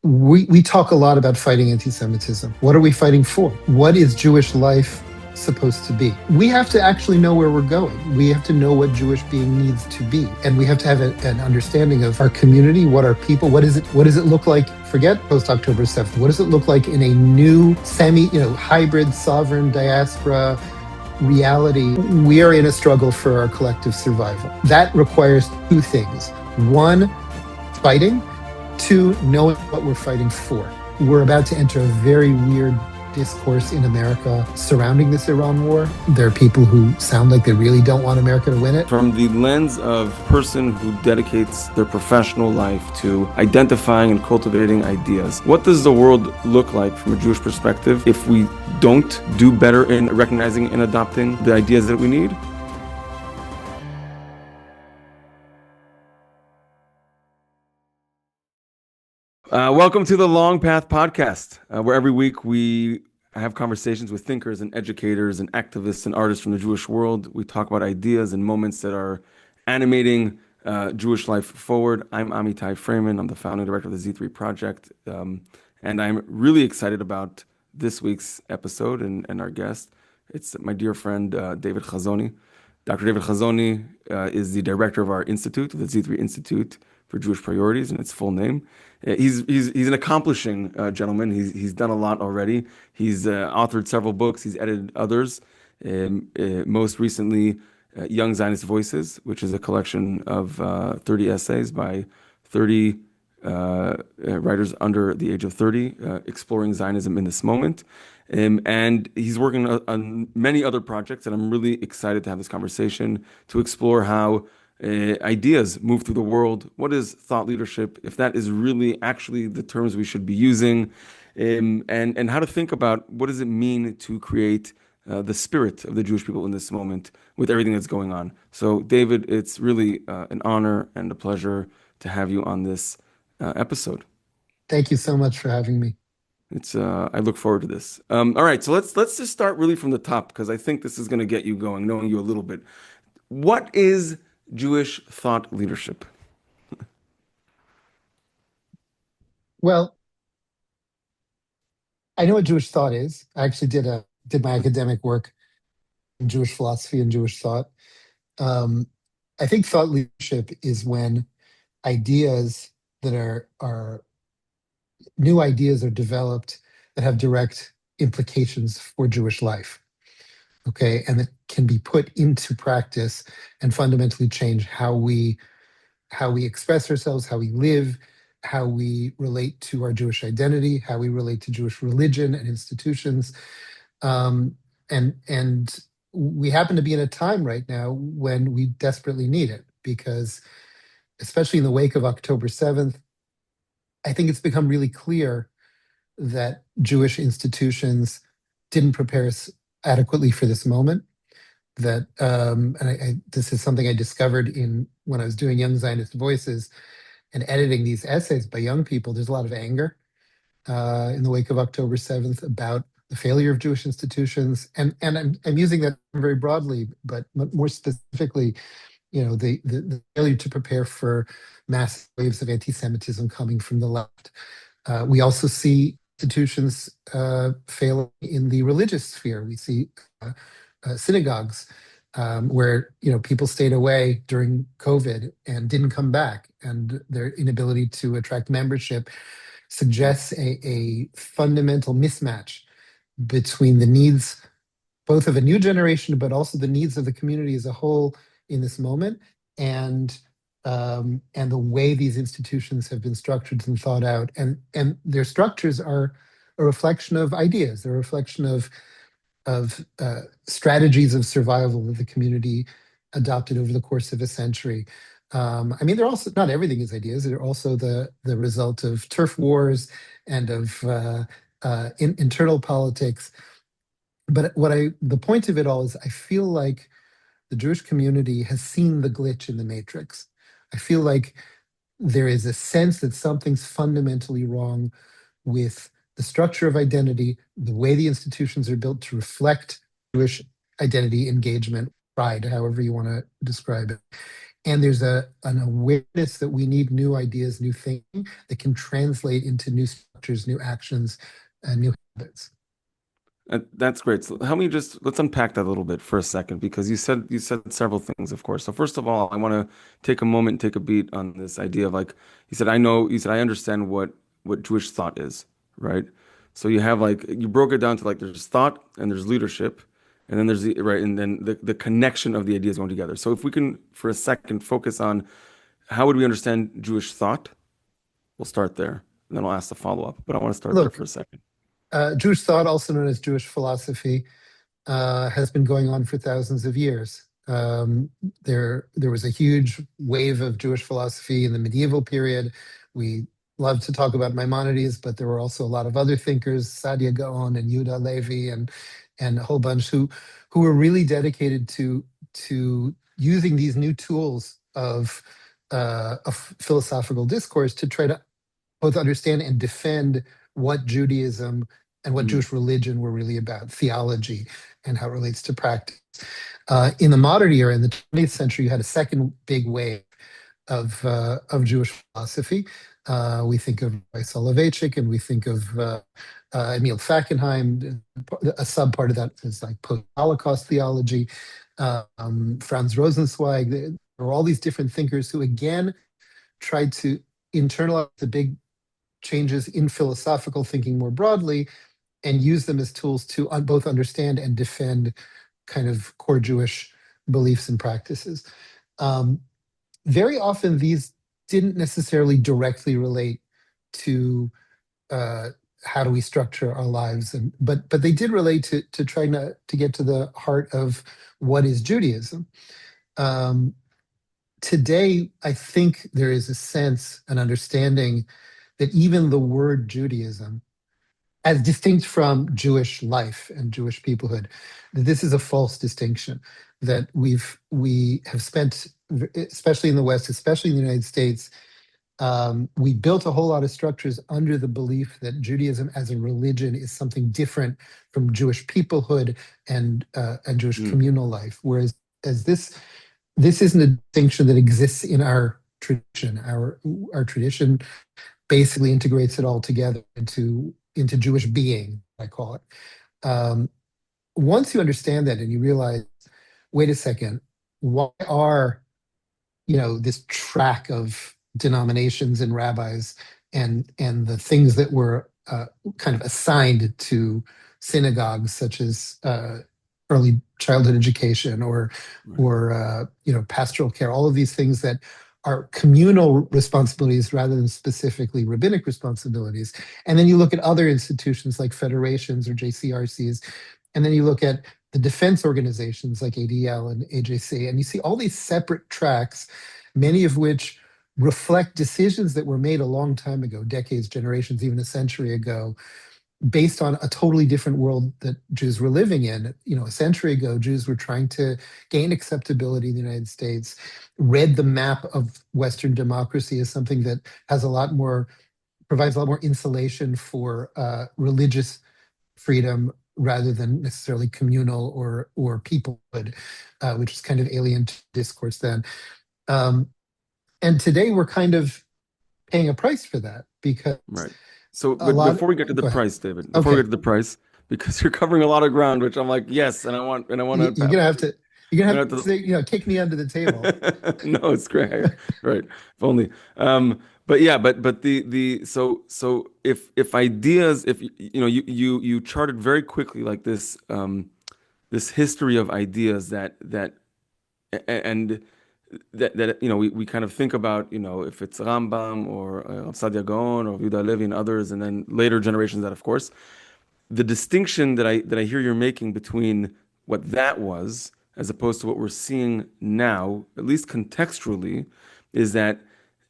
we talk a lot about fighting anti-Semitism. What are we fighting for? What is Jewish life supposed to be? We have to actually know where we're going. We have to know what Jewish being needs to be. And we have to have an understanding of our community, what our people, what does it look like? Forget post-October 7th. What does it look like in a new hybrid sovereign diaspora reality? We are in a struggle for our collective survival. That requires two things. One, fighting. Two, knowing what we're fighting for. We're about to enter a very weird discourse in America surrounding this Iran war. There are people who sound like they really don't want America to win it. From the lens of a person who dedicates their professional life to identifying and cultivating ideas, what does the world look like from a Jewish perspective if we don't do better in recognizing and adopting the ideas that we need? Welcome to the Long Path Podcast, where every week we have conversations with thinkers and educators and activists and artists from the Jewish world. We talk about ideas and moments that are animating Jewish life forward. I'm Amitai Freeman. I'm the founding director of the Z3 Project. And I'm really excited about this week's episode and our guest. It's my dear friend, David Hazony. Dr. David Hazony is the director of our institute, the Z3 Institute for Jewish Priorities, and its full name. He's an accomplishing gentleman. He's done a lot already. He's authored several books. He's edited others. Most recently, Young Zionist Voices, which is a collection of 30 essays by 30 writers under the age of 30, exploring Zionism in this moment. And he's working on many other projects, and I'm really excited to have this conversation to explore how ideas move through the world. What is thought leadership, if that is really actually the terms we should be using, and how to think about what does it mean to create the spirit of the Jewish people in this moment with everything that's going on. So David, it's really an honor and a pleasure to have you on this episode. Thank you so much for having me. I look forward to this. All right, so let's just start really from the top, because I think this is going to get you going, knowing you a little bit. What is Jewish thought leadership? Well, I know what Jewish thought is. I actually did my academic work in Jewish philosophy and Jewish thought. I think thought leadership is when ideas that are new ideas are developed that have direct implications for Jewish life. Okay, and that can be put into practice and fundamentally change how we express ourselves, how we live, how we relate to our Jewish identity, how we relate to Jewish religion and institutions. And we happen to be in a time right now when we desperately need it, because especially in the wake of October 7th, I think it's become really clear that Jewish institutions didn't prepare us adequately for this moment. That this is something I discovered when I was doing Young Zionist Voices and editing these essays by young people. There's a lot of anger in the wake of October 7th about the failure of Jewish institutions, and I'm using that very broadly, but more specifically, the failure to prepare for mass waves of anti-Semitism coming from the left. We also see institutions failing in the religious sphere. We see synagogues where people stayed away during COVID and didn't come back, and their inability to attract membership suggests a fundamental mismatch between the needs both of a new generation, but also the needs of the community as a whole in this moment, and the way these institutions have been structured and thought out, and their structures are a reflection of ideas. They're a reflection of strategies of survival that the community adopted over the course of a century. They're also, not everything is ideas. They're also the result of turf wars and of internal politics. But the point of it all is, I feel like the Jewish community has seen the glitch in the matrix. I feel like there is a sense that something's fundamentally wrong with the structure of identity, the way the institutions are built to reflect Jewish identity, engagement, pride, however you want to describe it. and there's an awareness that we need new ideas, new thinking that can translate into new structures, new actions, and new habits. That's great. So help me just let's unpack that a little bit for a second because you said several things, of course. So first of all, I want to take a moment, take a beat on this idea of like you said I understand what Jewish thought is, right? So you have like you broke it down to like there's thought and there's leadership, and then there's the right, and then the connection of the ideas going together. So if we can for a second focus on how would we understand Jewish thought, we'll start there, and then I'll ask the follow-up. But I want to start there Look, for a second. Jewish thought, also known as Jewish philosophy, has been going on for thousands of years. There was a huge wave of Jewish philosophy in the medieval period. We love to talk about Maimonides, but there were also a lot of other thinkers, Saadia Gaon and Yehuda Levi, and a whole bunch who were really dedicated to using these new tools of philosophical discourse to try to both understand and defend what Judaism and what Mm, Jewish religion were really about, theology, and how it relates to practice. In the modern era, in the 20th century, you had a second big wave of Jewish philosophy. We think of Soloveitchik, and we think of Emil Fackenheim. A sub part of that is like post-Holocaust theology. Franz Rosenzweig. There were all these different thinkers who, again, tried to internalize the big changes in philosophical thinking more broadly and use them as tools to both understand and defend kind of core Jewish beliefs and practices. Um, Very often, these didn't necessarily directly relate to uh, how do we structure our lives, but they did relate to trying to get to the heart of what is Judaism. Um, Today, I think there is a sense, an understanding that even the word Judaism, as distinct from Jewish life and Jewish peoplehood, that this is a false distinction. That we have spent, especially in the West, especially in the United States, we built a whole lot of structures under the belief that Judaism as a religion is something different from Jewish peoplehood and Jewish mm, communal life. Whereas as this isn't a distinction that exists in our tradition. Our tradition basically integrates it all together into Jewish being, I call it. Um, Once you understand that and you realize, wait a second, why are this track of denominations and rabbis and the things that were kind of assigned to synagogues, such as early childhood education or right. pastoral care, all of these things that are communal responsibilities rather than specifically rabbinic responsibilities. And then you look at other institutions like federations or JCRCs, and then you look at the defense organizations like ADL and AJC, and you see all these separate tracks, many of which reflect decisions that were made a long time ago, decades, generations, even a century ago, based on a totally different world that Jews were living in. A century ago, Jews were trying to gain acceptability in the United States, read the map of Western democracy as something that has provides a lot more insulation for religious freedom rather than necessarily communal or peoplehood, which is kind of alien to discourse then. Um, and today we're kind of paying a price for that because Right. So, a but lot. before we get to the Go ahead. price, David, before we get Okay, to the price, because you're covering a lot of ground, which I'm like, yes, and I want to, you're gonna have to you're I'm gonna gonna have to have say, kick me under the table. to. No, it's great. Right. If only. But yeah, but so if ideas, if you charted very quickly like this history of ideas and that we kind of think about if it's Rambam or Saadia Gaon or Yehuda Levi and others, and then later generations that of course the distinction that I hear you're making between what that was as opposed to what we're seeing now, at least contextually, is that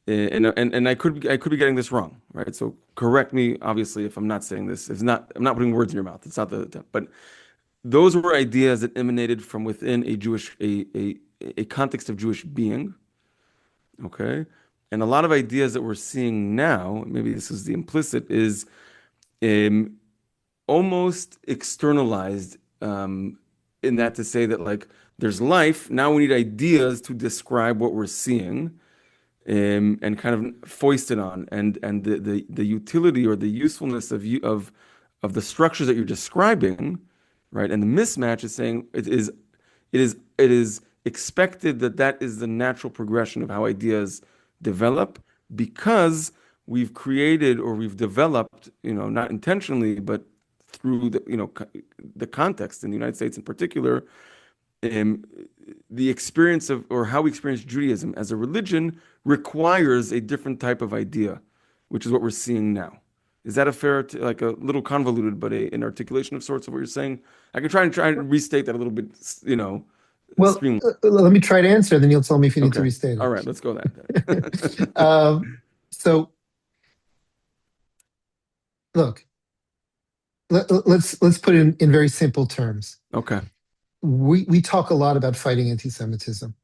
and I could be getting this wrong, right? So correct me, obviously, if I'm not saying this. It's not I'm not putting words in your mouth. It's not but those were ideas that emanated from within a context of Jewish being, okay? And a lot of ideas that we're seeing now, maybe this is the implicit, is um, almost externalized in that to say that like there's life. Now we need ideas to describe what we're seeing, and kind of foist it on. And the utility or the usefulness of the structures that you're describing, right? And the mismatch is saying it is expected that that is the natural progression of how ideas develop, because we've created or we've developed, not intentionally, but through the context in the United States in particular, um, the experience of, or how we experience Judaism as a religion requires a different type of idea, which is what we're seeing now. Is that a fair, like a little convoluted, but an articulation of sorts of what you're saying? I can try and restate that a little bit, Well, streamline. let me try to answer, then you'll tell me if you need to Okay. restate All right. Let's go it. that. So look, let's put it in very simple terms. Okay. We talk a lot about fighting anti-Semitism.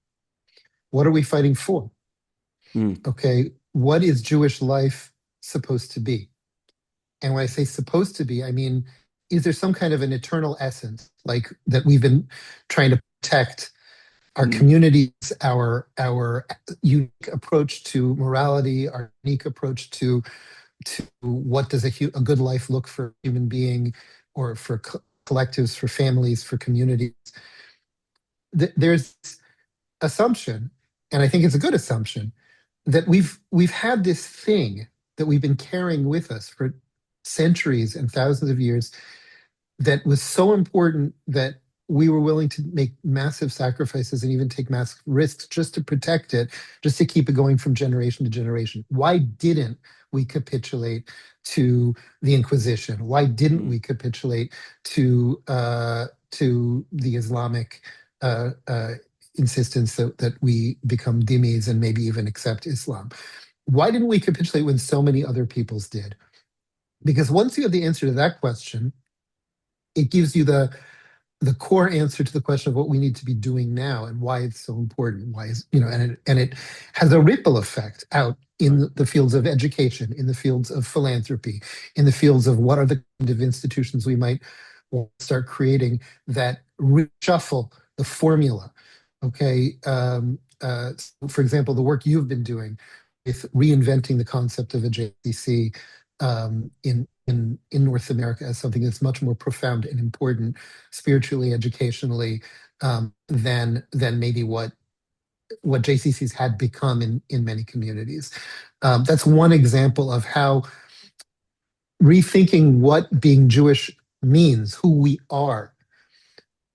What are we fighting for? Hmm. Okay, what is Jewish life supposed to be? And when I say supposed to be, I mean, is there some kind of an eternal essence, like that we've been trying to protect our Hmm. communities, our unique approach to morality, our unique approach to what does a good life look for a human being, or for collectives, for families, for communities. There's assumption, and I think it's a good assumption, that we've had this thing that we've been carrying with us for centuries and thousands of years, that was so important that we were willing to make massive sacrifices and even take massive risks just to protect it, just to keep it going from generation to generation. Why didn't we capitulate to the Inquisition? Why didn't Hmm. we capitulate to the Islamic insistence that we become dhimmis and maybe even accept Islam? Why didn't we capitulate when so many other peoples did? Because once you have the answer to that question, it gives you the core answer to the question of what we need to be doing now and why it's so important. Why is, and it has a ripple effect out Right. in the fields of education, in the fields of philanthropy, in the fields of what are the kind of institutions we might want to start creating that reshuffle the formula. Okay. For example, the work you've been doing with reinventing the concept of a JCC in North America as something that's much more profound and important spiritually, educationally, than maybe what JCCs had become in many communities. That's one example of how rethinking what being Jewish means, who we are,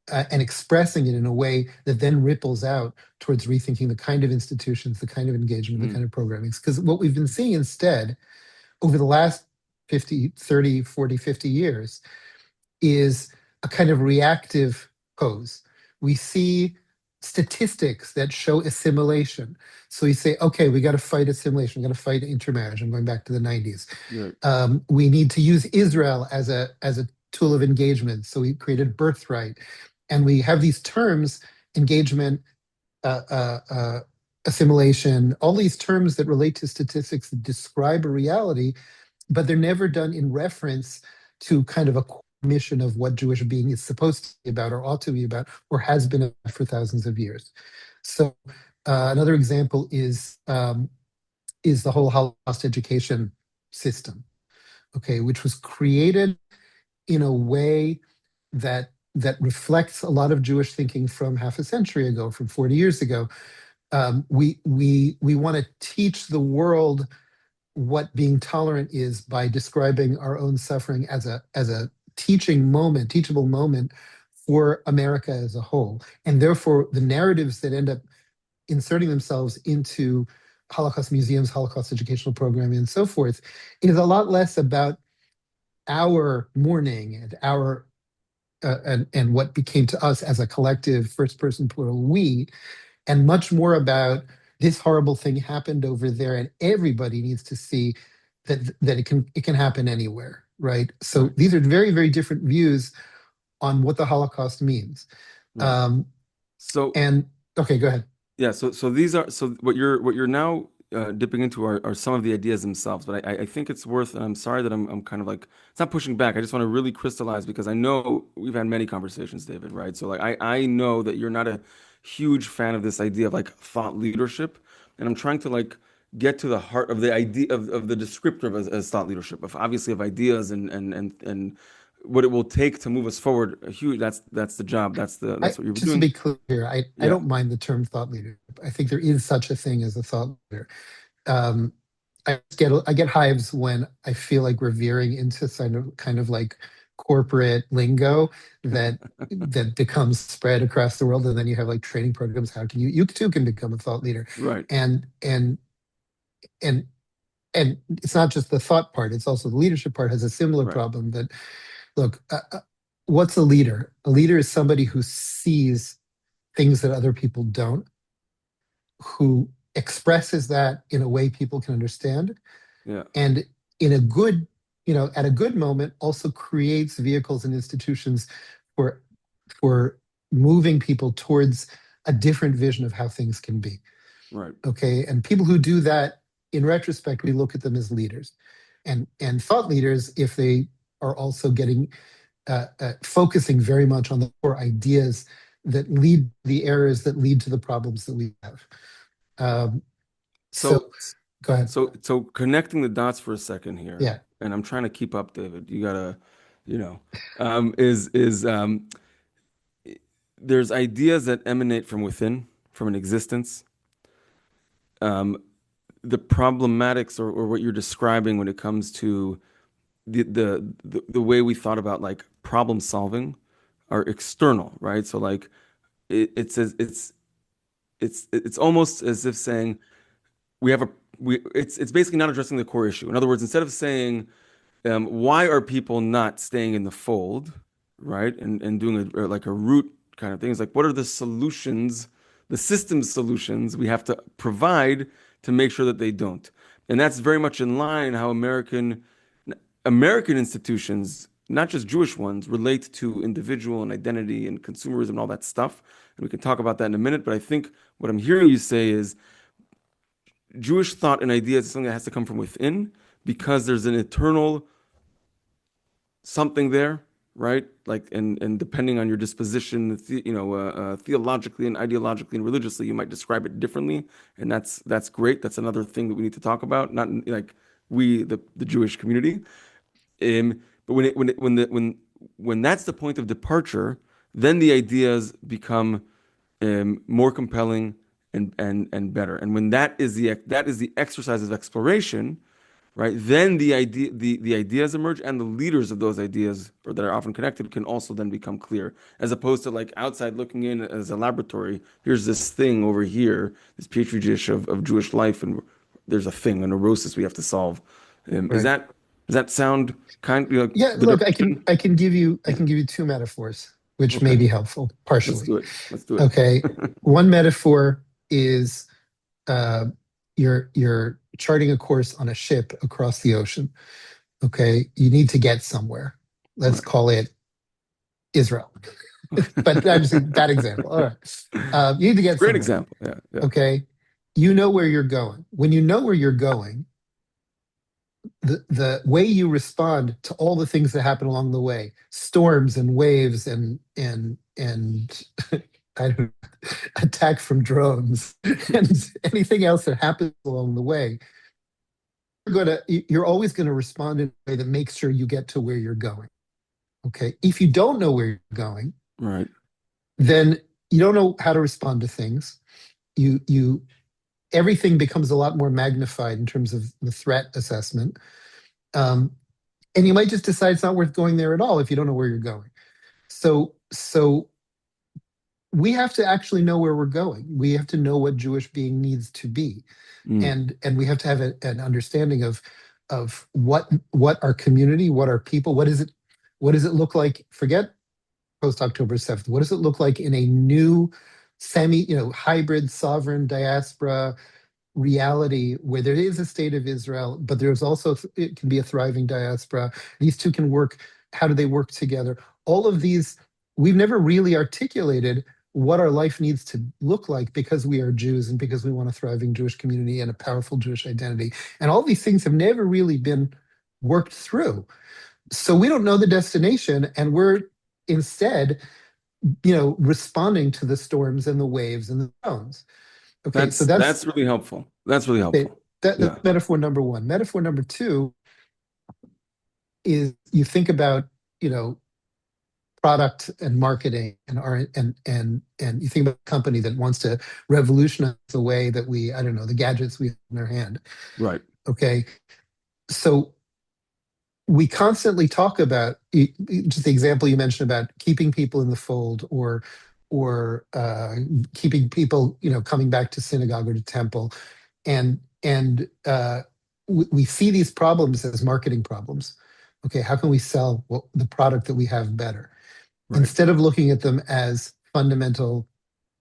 and expressing it in a way that then ripples out towards rethinking the kind of institutions, the kind of engagement, the Hmm. kind of programming. Because what we've been seeing instead over the last 50, 30, 40, 50 years is a kind of reactive pose. We see statistics that show assimilation. So we say, okay, we got to fight assimilation, we got to fight intermarriage. I'm going back to the 90s. Yeah. We need to use Israel as a tool of engagement. So we created birthright. And we have these terms, engagement, uh, uh, uh, assimilation, all these terms that relate to statistics that describe a reality, but they're never done in reference to kind of a mission of what Jewish being is supposed to be about, or ought to be about, or has been about for thousands of years. So another example is the whole Holocaust education system, okay, which was created in a way that reflects a lot of Jewish thinking from half a century ago, from 40 years ago. We want to teach the world what being tolerant is by describing our own suffering as a teachable moment for America as a whole. And therefore, the narratives that end up inserting themselves into Holocaust museums, Holocaust educational programming, and so forth, is a lot less about our mourning and our and what became to us as a collective first person plural we, and much more about this horrible thing happened over there and everybody needs to see that it can happen anywhere, right? So Right. these are very, very different views on what the Holocaust means. Right. um So and okay, go ahead. yeah, so these are, so what you're now dipping into are some of the ideas themselves, but I think it's worth, and I'm sorry that I'm kind of like, it's not pushing back. I just want to really crystallize because I know we've had many conversations, David, right? So like I know that you're not a huge fan of this idea of like thought leadership, and I'm trying to like get to the heart of the idea of the descriptor of as thought leadership, of obviously of ideas and what it will take to move us forward. A huge, that's the job. That's what you're Just to doing. be clear, I Yeah, don't mind the term thought leadership. I think there is such a thing as a thought leader. Um, I get hives when I feel like we're veering into kind of like corporate lingo that becomes spread across the world, and then you have like training programs. How can you too can become a thought leader, right, and and and and it's not just the thought part; it's also the leadership part has a similar right, problem. That look, what's a leader? A leader is somebody who sees things that other people don't, who expresses that in a way people can understand, yeah, and in a good, at a good moment, also creates vehicles and institutions for for moving people towards a different vision of how things can be. right. Okay, and people who do that, in retrospect, we look at them as leaders, and thought leaders, if they are also getting focusing very much on the core ideas that lead the errors that lead to the problems that we have. Um, so So go ahead. so connecting the dots for a second here, Yeah. and I'm trying to keep up, David. You gotta, you know, is there's ideas that emanate from within, from an existence. Um, the problematics or what you're describing when it comes to the way we thought about like problem solving are external, right? So like it says it's almost as if saying we have a we it's basically not addressing the core issue. In other words, instead of saying why are people not staying in the fold, right? And doing like a root kind of thing. It's like, what are the solutions, the system solutions we have to provide to make sure that they don't? And that's very much in line how American institutions, not just Jewish ones, relate to individual and identity and consumerism and all that stuff. And we can talk about that in a minute. But I think what I'm hearing you say is Jewish thought and ideas is something that has to come from within because there's an eternal something there, right? Like, and depending on your disposition, theologically and ideologically and religiously, you might describe it differently, and that's great. That's another thing that we need to talk about. Not like we, the Jewish community. But when that's the point of departure, then the ideas become more compelling and better. And when that is the exercise of exploration, right? Then the ideas emerge, and the leaders of those ideas, or that are often connected, can also then become clear, as opposed to like outside looking in as a laboratory. Here's this thing over here, this petri dish of Jewish life, and there's a thing, a neurosis we have to solve. Is Right. that does that sound kind of Yeah, the look, I can direction? I can give you I can give you two metaphors, which may Okay, be helpful let's partially. do it. Let's do it. Okay. One metaphor is uh, you're charting a course on a ship across the ocean. Okay. You need to get somewhere. Let's Right. call it Israel. Okay. But I'm just bad example. All right. You need to It's a get great somewhere. example. Yeah, yeah. Okay. You know where you're going. When you know where you're going, the way you respond to all the things that happen along the way, storms and waves and I don't know, attack from drones and anything else that happens along the way, you're always going to respond in a way that makes sure you get to where you're going. Okay. If you don't know where you're going, Right. then you don't know how to respond to things. You everything becomes a lot more magnified in terms of the threat assessment. Um, and you might just decide it's not worth going there at all if you don't know where you're going. So we have to actually know where we're going. We have to know what Jewish being needs to be, Mm, and we have to have an understanding of what our community, what our people, what does it look like? Forget post October 7th. What does it look like in a new hybrid sovereign diaspora reality where there is a state of Israel, but there's also it can be a thriving diaspora. These two can work. How do they work together? All of these we've never really articulated what our life needs to look like because we are Jews and because we want a thriving Jewish community and a powerful Jewish identity. And all these things have never really been worked through. So we don't know the destination, and we're instead, responding to the storms and the waves and the stones. Okay, so That's really helpful. That's really helpful. that's Yeah. metaphor number one. Metaphor number two is you think about, you know, product and marketing and you think about a company that wants to revolutionize the way that we, I don't know, the gadgets we have in our hand. Right. Okay. So we constantly talk about just the example you mentioned about keeping people in the fold, or keeping people, coming back to synagogue or to temple, and we see these problems as marketing problems. Okay, how can we sell the product that we have better, Right. instead of looking at them as fundamental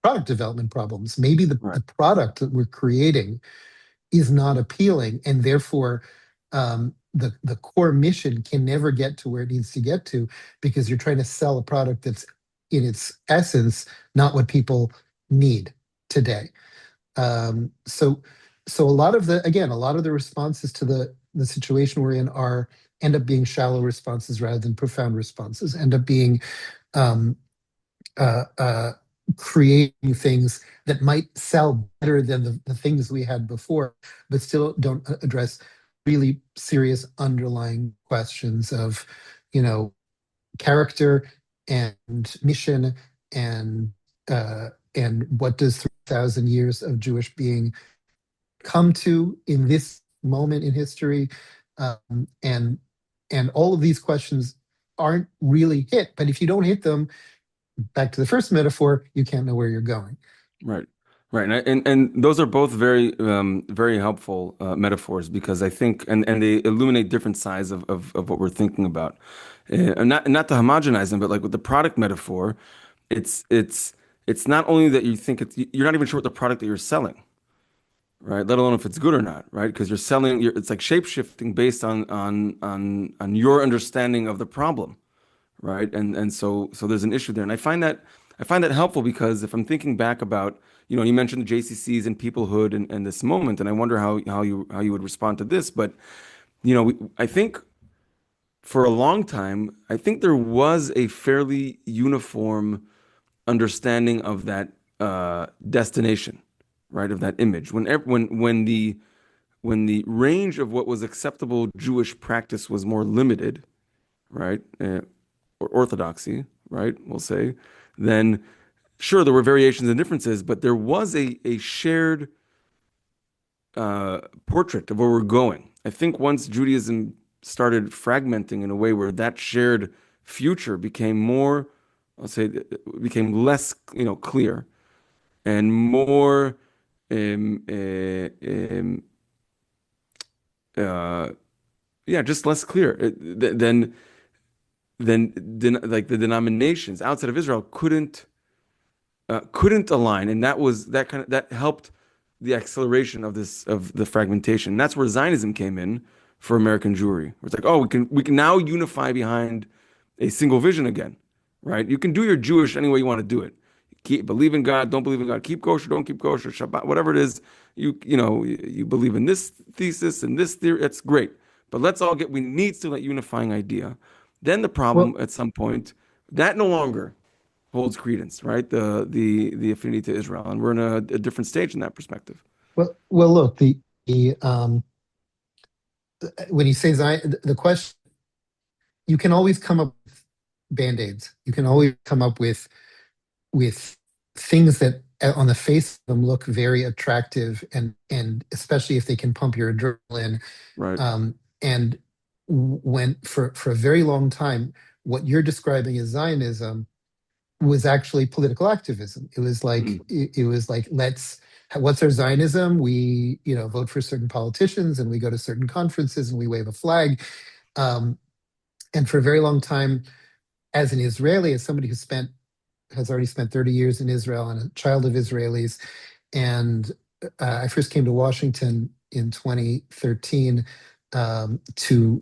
product development problems? Maybe Right. the product that we're creating is not appealing, and therefore the core mission can never get to where it needs to get to, because you're trying to sell a product that's in its essence not what people need today. So a lot of the responses to the situation we're in are end up being shallow responses rather than profound responses, end up being um, uh, uh, creating things that might sell better than the things we had before, but still don't address really serious underlying questions of, you know, character and mission, and what does 3,000 years of Jewish being come to in this moment in history, um, and and all of these questions aren't really hit. But if you don't hit them, back to the first metaphor, you can't know where you're going. Right. Right. And those are both very helpful metaphors, because I think and they illuminate different sides of what we're thinking about. And not to homogenize them, but like with the product metaphor, it's it's it's not only that you think you're not even sure what the product that you're selling, right? Let alone if it's good or not, right? Because it's like shape shifting based on your understanding of the problem, right? And so there's an issue there, and I find that helpful, because if I'm thinking back about, you mentioned the JCCs and peoplehood and this moment, and I wonder how you would respond to this. But I think for a long time, I think there was a fairly uniform understanding of that destination, right? Of that image. When the range of what was acceptable Jewish practice was more limited, right? Or orthodoxy, right? We'll say, then sure, there were variations and differences, but there was a shared portrait of where we're going. I think once Judaism started fragmenting in a way where that shared future became more, I'll say, became less, clear, and more, um, uh, um, uh, yeah, just less clear. Then like the denominations outside of Israel couldn't align, and that helped the acceleration of the fragmentation. And that's where Zionism came in for American Jewry. It's like, oh, we can now unify behind a single vision again, right? You can do your Jewish any way you want to do it. Believe in God, don't believe in God. Keep kosher, don't keep kosher. Shabbat, whatever it is. You believe in this thesis and this theory. It's great, but we need still that unifying idea. Then the problem Well, at some point that no longer holds credence, right? The affinity to Israel, and we're in a different stage in that perspective. well. Look, when you say Zion, the question, you can always come up with band-aids. You can always come up with things that on the face of them look very attractive, and especially if they can pump your adrenaline. Right. And when for a very long time, what you're describing as Zionism was actually political activism. It was like Mm. let's, what's our Zionism? We, vote for certain politicians, and we go to certain conferences, and we wave a flag. Um, and for a very long time, as an Israeli, as somebody has already spent 30 years in Israel and a child of Israelis, and I first came to Washington in 2013 to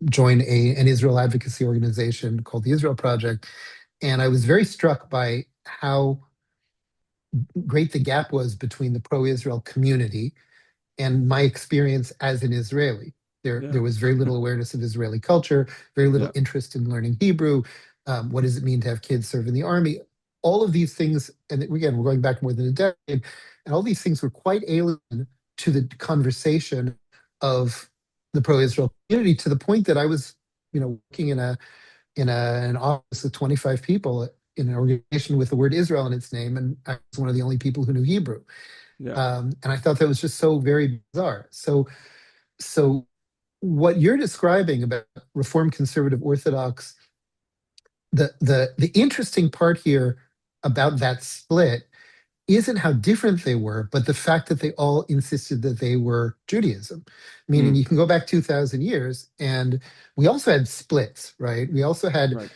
join an Israel advocacy organization called the Israel Project. And I was very struck by how great the gap was between the pro-Israel community and my experience as an Israeli. There Yeah. was very little awareness of Israeli culture, very little Yeah. interest in learning Hebrew. What does it mean to have kids serve in the army? All of these things, and again, we're going back more than a decade, and all these things were quite alien to the conversation of the pro-Israel community, to the point that I was, working an office of 25 people in an organization with the word Israel in its name, and I was one of the only people who knew Hebrew. Yeah. And I thought that was just so very bizarre. So what you're describing about Reform Conservative Orthodox, the interesting part here about that split isn't how different they were, but the fact that they all insisted that they were Judaism. Meaning, Mm. you can go back 2,000 years, and we also had splits, right? We also had, Right.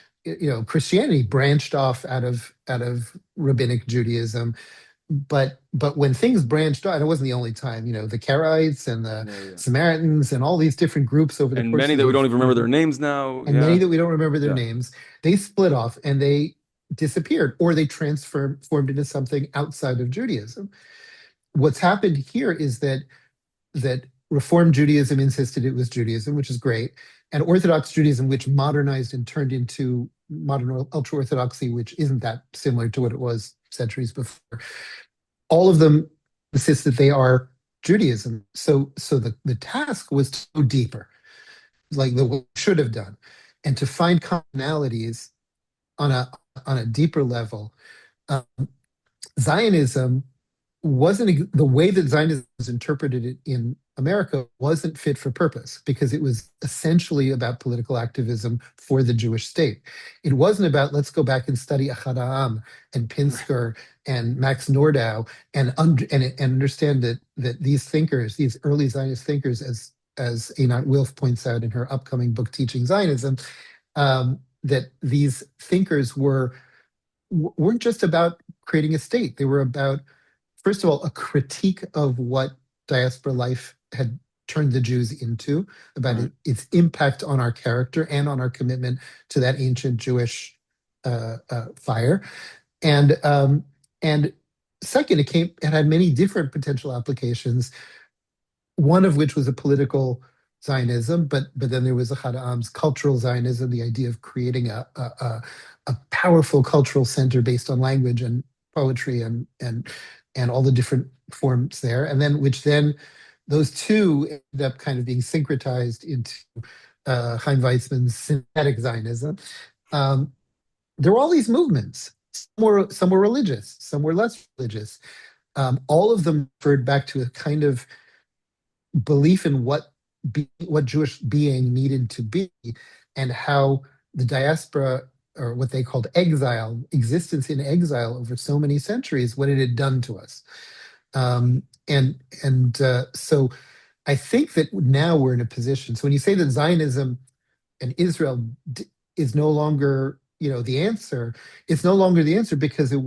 Christianity branched off out of rabbinic Judaism, but when things branched out, it wasn't the only time. The Karaites and the Yeah. Yeah. Samaritans and all these different groups over the And many courses that we don't of, even remember their names now. and many Yeah. that we don't remember their Yeah. names, they split off and they disappeared, or they transformed into something outside of Judaism. What's happened here is that Reform Judaism insisted it was Judaism, which is great, and Orthodox Judaism, which modernized and turned into modern ultra Orthodoxy, which isn't that similar to what it was centuries before. All of them insist that they are Judaism. So the task was to go deeper, like the way it should have done, and to find commonalities on a deeper level. Um, Zionism wasn't the way that Zionism was interpreted in America wasn't fit for purpose, because it was essentially about political activism for the Jewish state. It wasn't about, let's go back and study Ahad Ha'am and Pinsker and Max Nordau, and understand that these thinkers, these early Zionist thinkers, as Einat Wilf points out in her upcoming book Teaching Zionism, that these thinkers weren't just about creating a state. They were about, first of all, a critique of what diaspora life had turned the Jews into, about Right. its impact on our character and on our commitment to that ancient Jewish fire. And second, it had many different potential applications. One of which was a political Zionism, but then there was Ahad Ha'am's cultural Zionism, the idea of creating a powerful cultural center based on language and poetry and all the different forms there, and then those two ended up kind of being syncretized into Chaim Weizmann's synthetic Zionism. Um, there were all these movements. Some were religious, some were less religious. All of them referred back to a kind of belief in what Jewish being needed to be, and how the diaspora, or what they called exile, existence in exile over so many centuries, what it had done to us. So I think that now we're in a position. So when you say that Zionism and Israel is no longer, the answer, it's no longer the answer, because it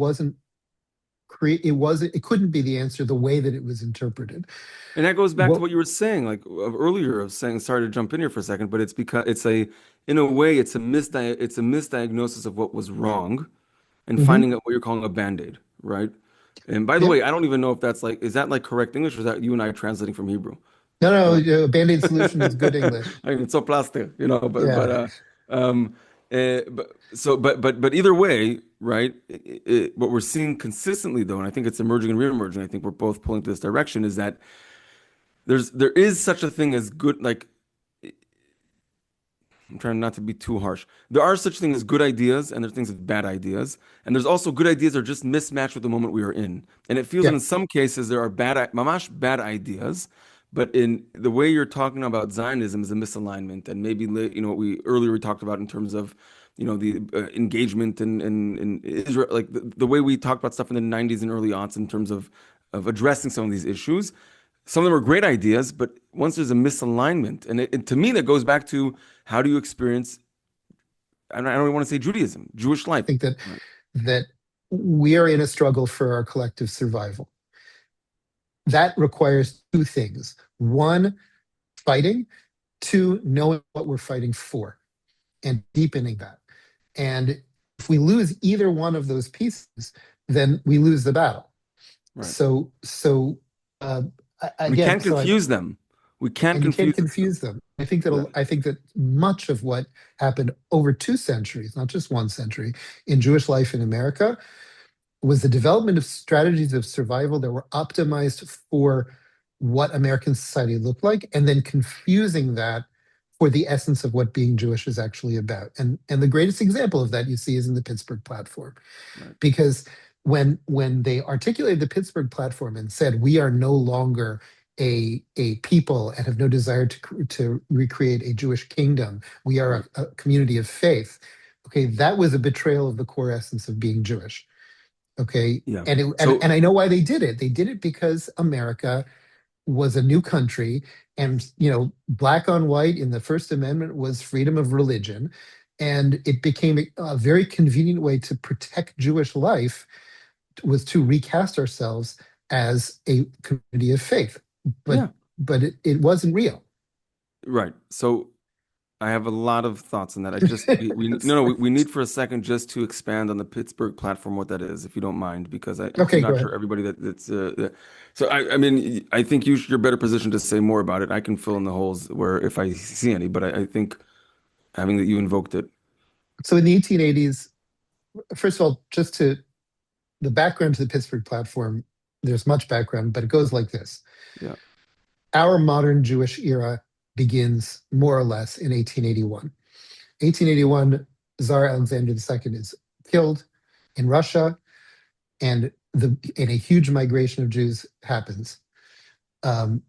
couldn't be the answer the way that it was interpreted. And that goes back to What what you were saying, like earlier, of saying, sorry to jump in here for a second, but it's because in a way, it's a misdiagnosis of what was wrong, and Mhm. finding out what you're calling a band-aid, right? And by the Yeah. way, I don't even know if is that like correct English, or is that you and I translating from Hebrew? No, no, Right. Band-Aid solution is good English. I mean, it's so plastic, Yeah. um, but either way, right? What we're seeing consistently, though, and I think it's emerging and re-emerging. I think we're both pulling to this direction. Is that there is such a thing as good, like, I'm trying not to be too harsh. There are such things as good ideas, and there's things as bad ideas, and there's also good ideas that are just mismatched with the moment we are in. And it feels that Yeah. in some cases there are mamash bad ideas, but in the way you're talking about Zionism is a misalignment, and maybe what we earlier we talked about in terms of the engagement in Israel, like the way we talked about stuff in the 90s and early aughts in terms of addressing some of these issues. Some of them are great ideas, but once there's a misalignment, and to me that goes back to how do you experience, I don't even want to say Judaism, Jewish life. I think that Right. that we are in a struggle for our collective survival. That requires two things. One, fighting. Two, knowing what we're fighting for and deepening that. And if we lose either one of those pieces, then we lose the battle. Right. So We again, can't confuse them. We can't and you can't confuse them. confuse them. Yeah. I think that much of what happened over 2 centuries, not just 1 century, in Jewish life in America was the development of strategies of survival that were optimized for what American society looked like, and then confusing that for the essence of what being Jewish is actually about. And the greatest example of that you see is in the Pittsburgh Platform, Right. because when they articulated the Pittsburgh Platform and said we are no longer a people and have no desire to recreate a Jewish kingdom, we Right. are a community of faith. Okay, that was a betrayal of the core essence of being Jewish. Okay, Yeah. and I know why they did it. They did it because America was a new country, and black on white in the First Amendment was freedom of religion, and it became a very convenient way to protect Jewish life was to recast ourselves as a community of faith. But Yeah. it wasn't real. Right. So I have a lot of thoughts on that. We no, no, we need for a second just to expand on the Pittsburgh platform, what that is, if you don't mind, because I'm Okay, go not ahead. sure everybody so I mean, I think you're better positioned to say more about it. I can fill in the holes where if I see any, but I think having that you invoked it. So in the 1880s, first of all, just to the background to the Pittsburgh Platform, there's much background, but it goes like this. Yeah. Our modern Jewish era begins more or less in 1881. 1881, Tsar Alexander II is killed in Russia, and a huge migration of Jews happens, um,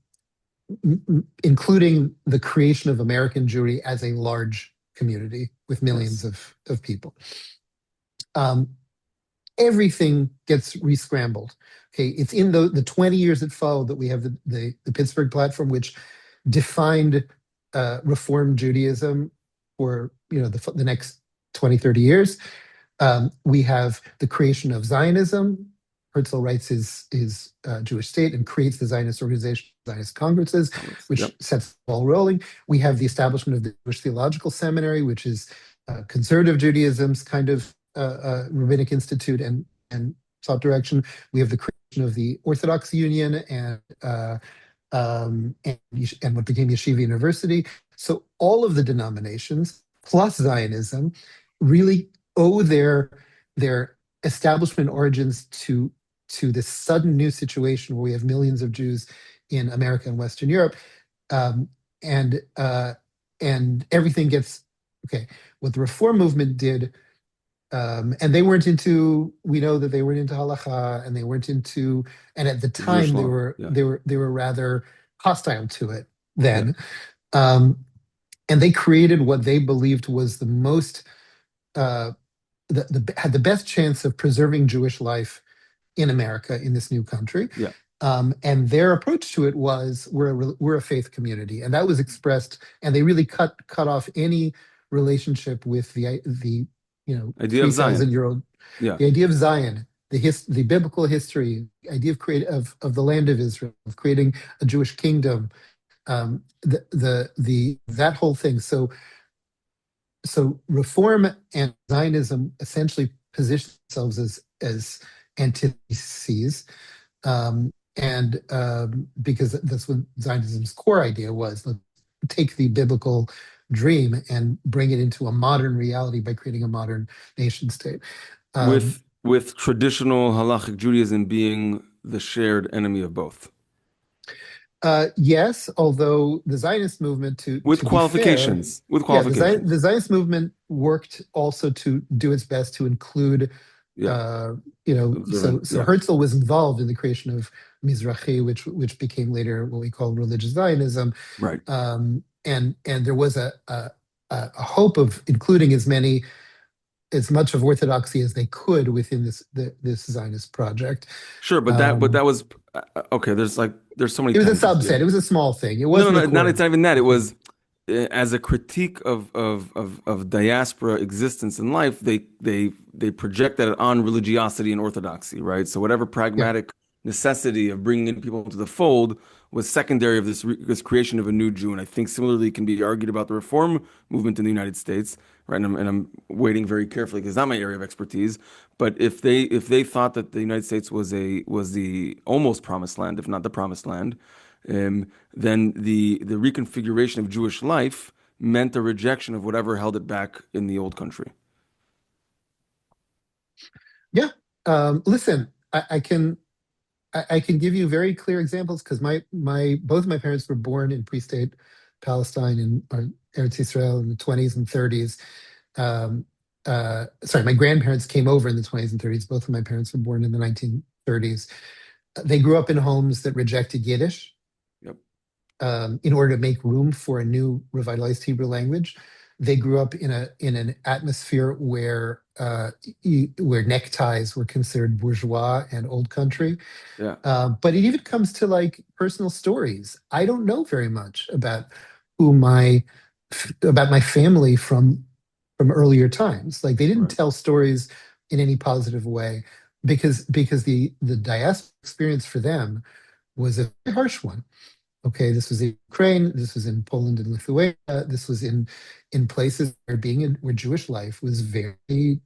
including the creation of American Jewry as a large community with millions Yes. of people. Um, Everything gets re-scrambled. Okay, it's in the 20 years that followed that we have the Pittsburgh Platform, which defined Reform Judaism for the next 20, 30 years. We have the creation of Zionism. Herzl writes his Jewish state and creates the Zionist organization, Zionist congresses, Congress. which Yep. sets the ball rolling. We have the establishment of the Jewish Theological Seminary, which is conservative Judaism's kind of rabbinic institute and thought direction. We have the creation of the Orthodox Union and what became Yeshiva University. So all of the denominations plus Zionism really owe their establishment origins to this sudden new situation where we have millions of Jews in America and Western Europe, um, and uh, and everything gets okay. What the Reform movement did, and they weren't into. We know that they weren't into halacha, and they weren't into. And at the Jewish time, law. Yeah. they were rather hostile to it. Yeah. Then, um, and they created what they believed was the most uh, had the best chance of preserving Jewish life in America in this new country. Yeah. And their approach to it was we're a faith community, and that was expressed. And they really cut off any relationship with the Idea of 3,000 year old Yeah. the idea of Zion, the biblical history, the idea of the land of Israel, of creating a Jewish kingdom, the that whole thing. So Reform and Zionism essentially position themselves as antitheses, and because that's what Zionism's core idea was: let's take the biblical dream and bring it into a modern reality by creating a modern nation state. Um, With traditional halachic Judaism being the shared enemy of both. yes, although the Zionist movement, With to be fair, qualifications. With yeah, qualifications. the Zionist movement worked also to do its best to include, Yeah. uh, Observant. so Yeah. Herzl was involved in the creation of Mizrahi, which became later what we call religious Zionism, Right. and there was a hope of including as much of Orthodoxy as they could within this Zionist project. Sure, but Um, that was okay. There's so many it was a tangents subset. here. It was a small thing. It No, wasn't no, a no, not core. it's not even that. It was as a critique of diaspora existence in life. They project that on religiosity and orthodoxy, right? So whatever Yeah. pragmatic necessity of bringing in people into the fold was secondary of this creation of a new Jew. And I think similarly can be argued about the reform movement in the United States, right? And I'm waiting very carefully because it's not my area of expertise. But if they thought that the United States was the almost promised land, if not the promised land, then the reconfiguration of Jewish life meant a rejection of whatever held it back in the old country. Yeah. Listen, I can give you very clear examples because my both of my parents were born in pre-state Palestine in Eretz Israel in the 20s and 30s. Sorry, my grandparents came over in the 20s and 30s. Both of my parents were born in the 1930s. They grew up in homes that rejected Yiddish Yep. in order to make room for a new revitalized Hebrew language. They grew up in an atmosphere where neckties were considered bourgeois and old country. Yeah. But it even comes to like personal stories. I don't know very much who my about my family from earlier times. Like they didn't Right. tell stories in any positive way because the diaspora experience for them was a very harsh one. Okay, this was in Ukraine, this was in Poland and Lithuania, this was in places where Jewish life was very,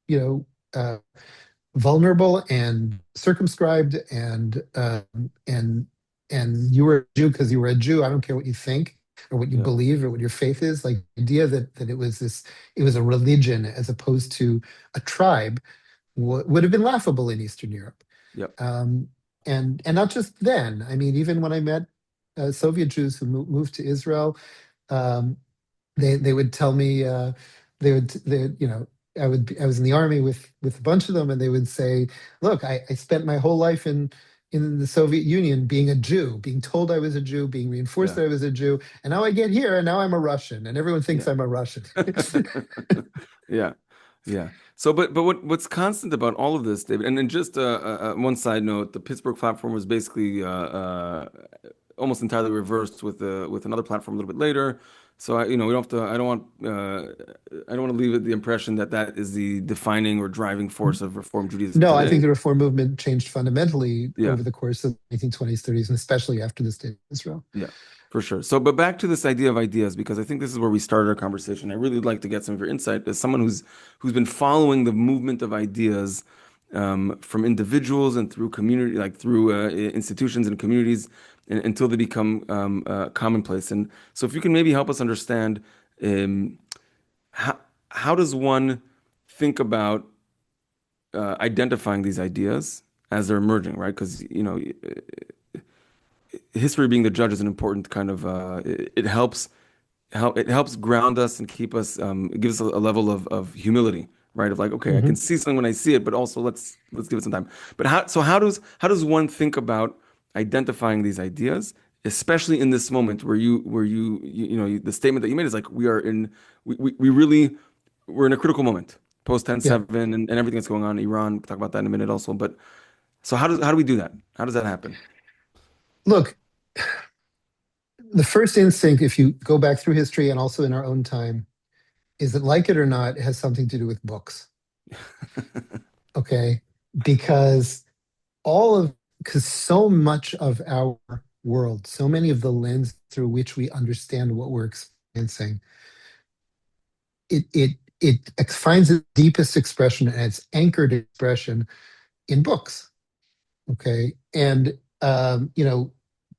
you know, vulnerable and circumscribed and you were a Jew because you were a Jew. I don't care what you think or what you Yeah. believe or what your faith is. Like the idea that it was a religion as opposed to a tribe would have been laughable in Eastern Europe. Yep. Um, and not just then. I mean, even when I met Soviet Jews who moved to Israel, um, they would tell me they you know I was in the army with a bunch of them, and they would say, "Look, I spent my whole life in the Soviet Union being a Jew, being told I was a Jew, being reinforced Yeah. that I was a Jew, and now I get here and now I'm a Russian, and everyone thinks Yeah. I'm a Russian." Yeah. Yeah. So, but what's constant about all of this, David, and then just one side note, the Pittsburgh platform was basically almost entirely reversed with another platform a little bit later. So we don't have to. I don't want to leave it the impression that that is the defining or driving force of Reform Judaism No, I think today. the Reform movement changed fundamentally Yeah. over the course of the 1920s, 30s, and especially after the state of Israel. Yeah, for sure. So, but back to this idea of ideas, because I think this is where we started our conversation. I really would like to get some of your insight as someone who's been following the movement of ideas from individuals and through community, like through institutions and communities, until they become commonplace. And so, if you can maybe help us understand um, how how does one think about identifying these ideas as they're emerging, right? Because history being the judge is an important kind of it helps it helps ground us and keep us it gives us a level of humility, right? Of like, okay, I can Mhm. see something when I see it, but also let's give it some time. But how does one think about identifying these ideas, especially in this moment the statement that you made is like we really we're in a critical moment post Yeah. 10/7 and everything that's going on in Iran. We'll talk about that in a minute also. But so how do we do that? How does that happen? Look, the first instinct, if you go back through history and also in our own time, is that, like it or not, it has something to do with books. Okay. Because because so much of our world, so many of the lens through which we understand what we're experiencing, it finds its deepest expression and its anchored expression in books. Okay. And,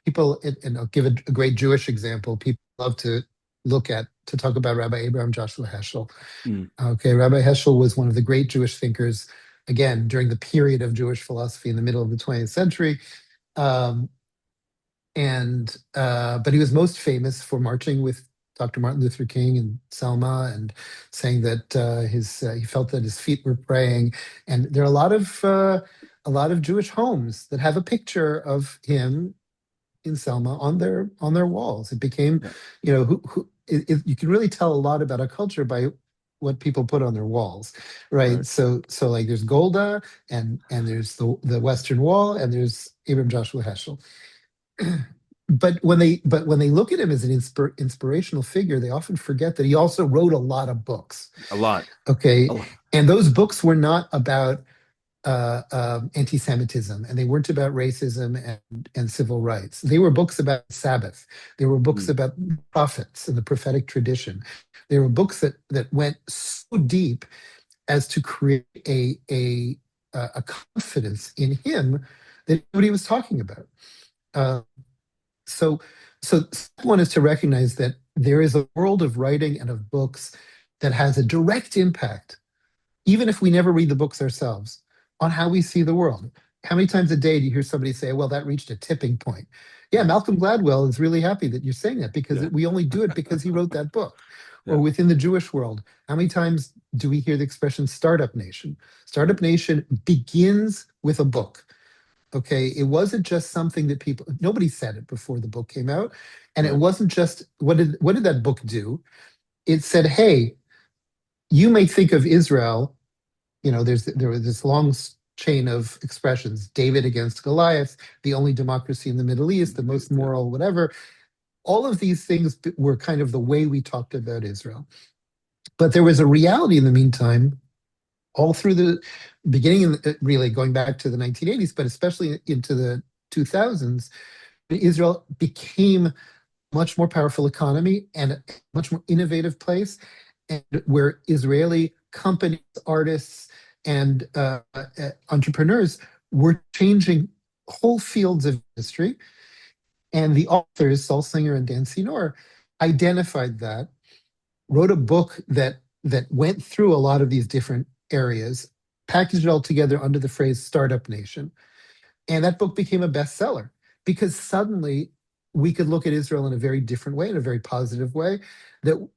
people, and I'll give a great Jewish example. People love to talk about Rabbi Abraham Joshua Heschel. Mm, Okay. Rabbi Heschel was one of the great Jewish thinkers, again, during the period of Jewish philosophy in the middle of the 20th century. Um, but he was most famous for marching with Dr. Martin Luther King in Selma and saying that he felt that his feet were praying. And there are a lot of Jewish homes that have a picture of him in Selma on their walls. It became, yeah, you can really tell a lot about a culture by what people put on their walls, right? right. So like there's Golda and there's the Western Wall and there's Abraham Joshua Heschel. But when they look at him as an inspirational figure, they often forget that he also wrote a lot of books. A lot. Okay, A lot. and those books were not about anti-Semitism, and they weren't about racism and civil rights. They were books about Sabbath. They were books Mm. about prophets and the prophetic tradition. They were books that went so deep as to create a confidence in him that what he was talking about. Uh, so, so one is to recognize that there is a world of writing and of books that has a direct impact, even if we never read the books ourselves, on how we see the world. How many times a day do you hear somebody say, well, that reached a tipping point? Yeah, Right. Malcolm Gladwell is really happy that you're saying that because Yeah. we only do it because he wrote that book. Or Yeah. within the Jewish world, how many times do we hear the expression startup nation? Startup nation begins with a book. Okay. It wasn't just something that people, nobody said it before the book came out. And it Right. wasn't just, what did that book do? It said, hey, you may think of Israel, there was this long chain of expressions: David against Goliath, the only democracy in the Middle East, the most Yeah. moral, whatever. All of these things were kind of the way we talked about Israel. But there was a reality in the meantime, all through the beginning, really going back to the 1980s, but especially into the 2000s, Israel became a much more powerful economy and a much more innovative place, and where Israeli companies, artists, and entrepreneurs were changing whole fields of industry. And the authors, Saul Singer and Dan Senor, identified that, wrote a book that went through a lot of these different areas, packaged it all together under the phrase Startup Nation. And that book became a bestseller because suddenly we could look at Israel in a very different way, in a very positive way, that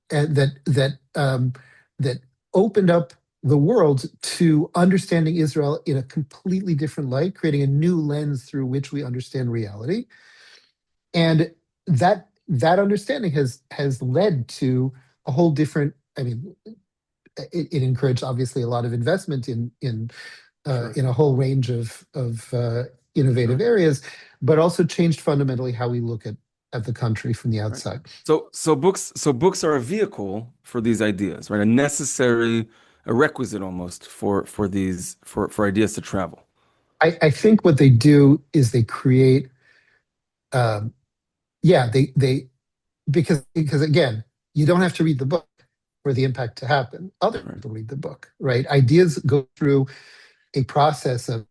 that opened up the world to understanding Israel in a completely different light, creating a new lens through which we understand reality. And that understanding has led to a whole different. I mean, it encouraged obviously a lot of investment Sure. in a whole range of innovative Sure. areas, but also changed fundamentally how we look at the country from the Right. outside. So books are a vehicle for these ideas, right? A necessary, a requisite almost for these for ideas to travel. I think what they do is they create, um, yeah, they because again, you don't have to read the book for the impact to happen. Other Right. people read the book, right? Ideas go through a process of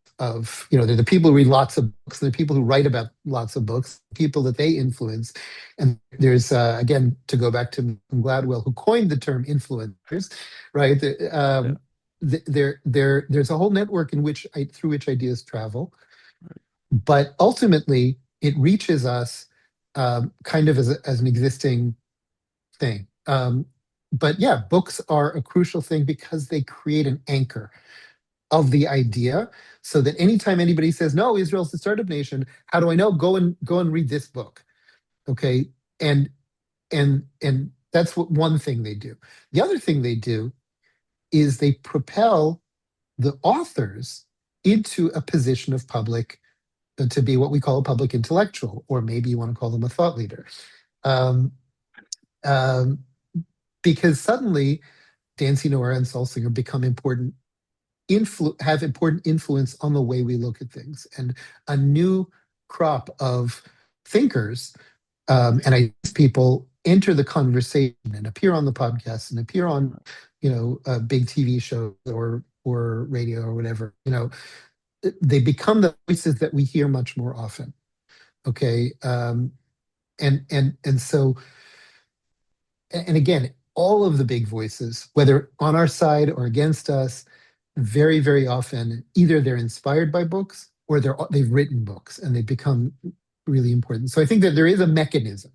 there are the people who read lots of books and the people who write about lots of books, people that they influence. And there's again, to go back to Gladwell, who coined the term influencers, right? Yeah. There's a whole network in which through which ideas travel, but ultimately it reaches us kind of as an existing thing. But yeah, books are a crucial thing because they create an anchor of the idea, so that anytime anybody says no, Israel's the startup nation, how do I know? Go and read this book. Okay. And and and that's what one thing they do. The other thing they do is they propel the authors into a position of public, to be what we call a public intellectual, or maybe you want to call them a thought leader. um, um, because suddenly Dancy Noir and Saul Singer become have important influence on the way we look at things, and a new crop of thinkers, and I people enter the conversation and appear on the podcast and appear on big TV shows or radio or whatever. They become the voices that we hear much more often. Okay. And again, all of the big voices, whether on our side or against us, very, very often either they're inspired by books or they've written books and they become really important. So I think that there is a mechanism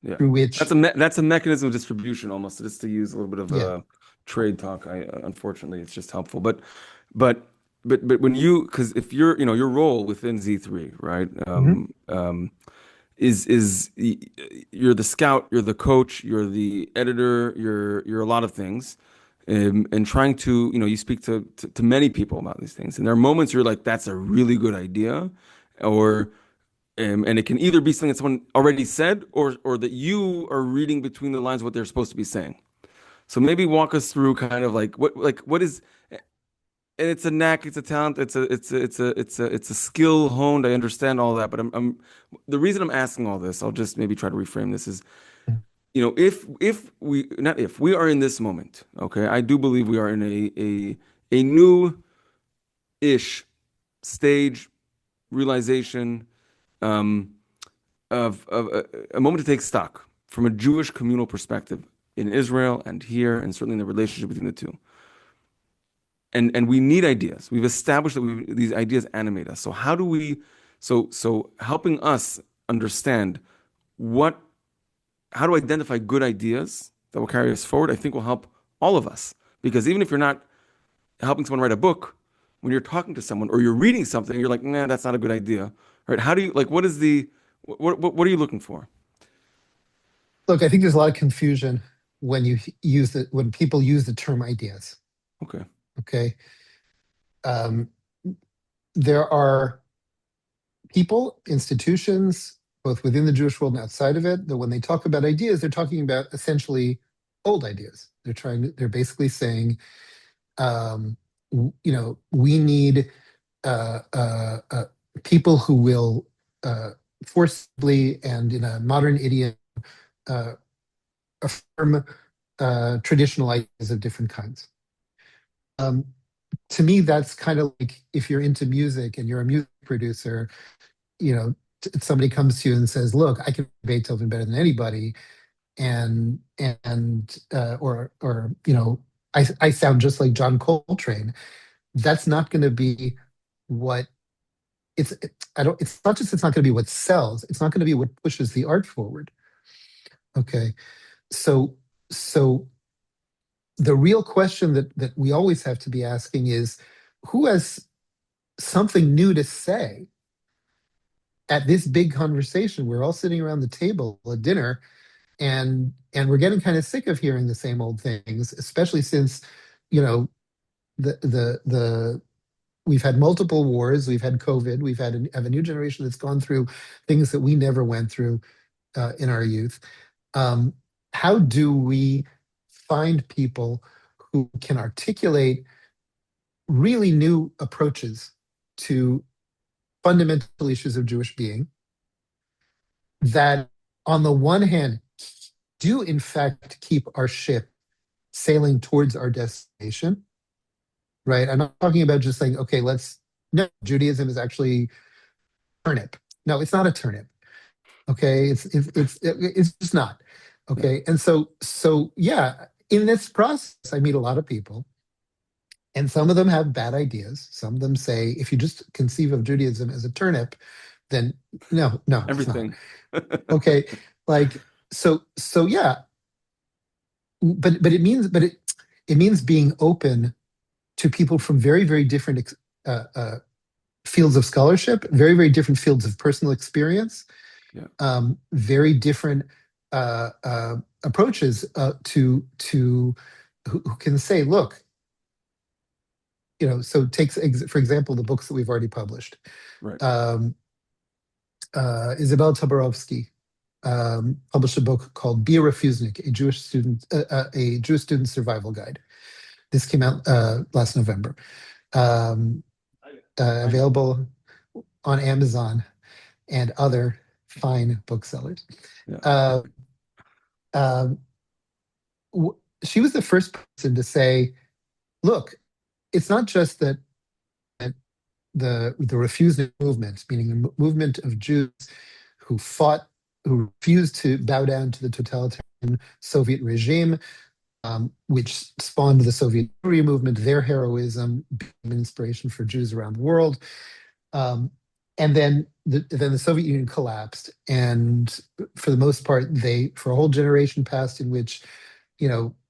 Yeah. through That's which, that's a mechanism of distribution almost, just to use a little bit of yeah. trade talk. I unfortunately it's just helpful. But but when you because if you're your role within Z3, right? Mhm. Is you're the scout, you're the coach, you're the editor, you're a lot of things, and trying to you speak to many people about these things, and there are moments you're like that's a really good idea, or and it can either be something that someone already said, or that you are reading between the lines what they're supposed to be saying. So maybe walk us through kind of like what is and it's a knack, it's a talent, it's a skill honed. I understand all that, but I'm the reason I'm asking all this, I'll just maybe try to reframe this is, if we not if we are in this moment, okay, I do believe we are in a new-ish stage realization, um, of a moment to take stock from a Jewish communal perspective in Israel and here, and certainly in the relationship between the two. And we need ideas. We've established that these ideas animate us. So how do we, so helping us understand what, how to identify good ideas that will carry us forward, I think will help all of us. Because even if you're not helping someone write a book, when you're talking to someone or you're reading something, you're like, nah, that's not a good idea, right? How do you, like, what is the, what are you looking for? Look, I think there's a lot of confusion when you use the when people use the term ideas. Okay. Okay, um, there are people, institutions, both within the Jewish world and outside of it, that when they talk about ideas, they're talking about essentially old ideas. They're basically saying, um, we need uh, uh, uh, people who will forcibly and in a modern idiom uh, affirm traditional ideas of different kinds. Um, to me, that's kind of like if you're into music and you're a music producer, you know, somebody comes to you and says, "Look, I can play Beethoven better than anybody," or I sound just like John Coltrane. That's not going to be what I don't. It's not just it's not going to be what sells. It's not going to be what pushes the art forward. Okay, so so the real question that we always have to be asking is, who has something new to say at this big conversation? We're all sitting around the table at dinner, and we're getting kind of sick of hearing the same old things, especially since, you know, the we've had multiple wars, we've had COVID, have a new generation that's gone through things that we never went through in our youth. Um, how do we find people who can articulate really new approaches to fundamental issues of Jewish being that, on the one hand, do in fact keep our ship sailing towards our destination, right? I'm not talking about just saying, okay, no, Judaism is actually turnip. No, it's not a turnip. Okay, it's just not. Yeah. Okay, and so yeah, in this process, I meet a lot of people, and some of them have bad ideas. Some of them say, if you just conceive of Judaism as a turnip, then no, it's not. Everything. Okay, like so yeah, but it means being open to people from very different fields of scholarship, very different fields of personal experience, Yeah. very different approaches to who can say, look, so for example, the books that we've already published. Right. Um, Isabel Toborowski published a book called "Be a Refusnik: A Jewish Student Survival Guide." This came out last November. Um, Nice. Available on Amazon and other fine booksellers. Yeah. Uh, um, she was the first person to say, "Look, it's not just that the refused movement, meaning the movement of Jews who fought, who refused to bow down to the totalitarian Soviet regime, which spawned the Soviet Jewry movement, their heroism became an inspiration for Jews around the world. Um, and then the Soviet Union collapsed, and for the most part, for a whole generation passed in which,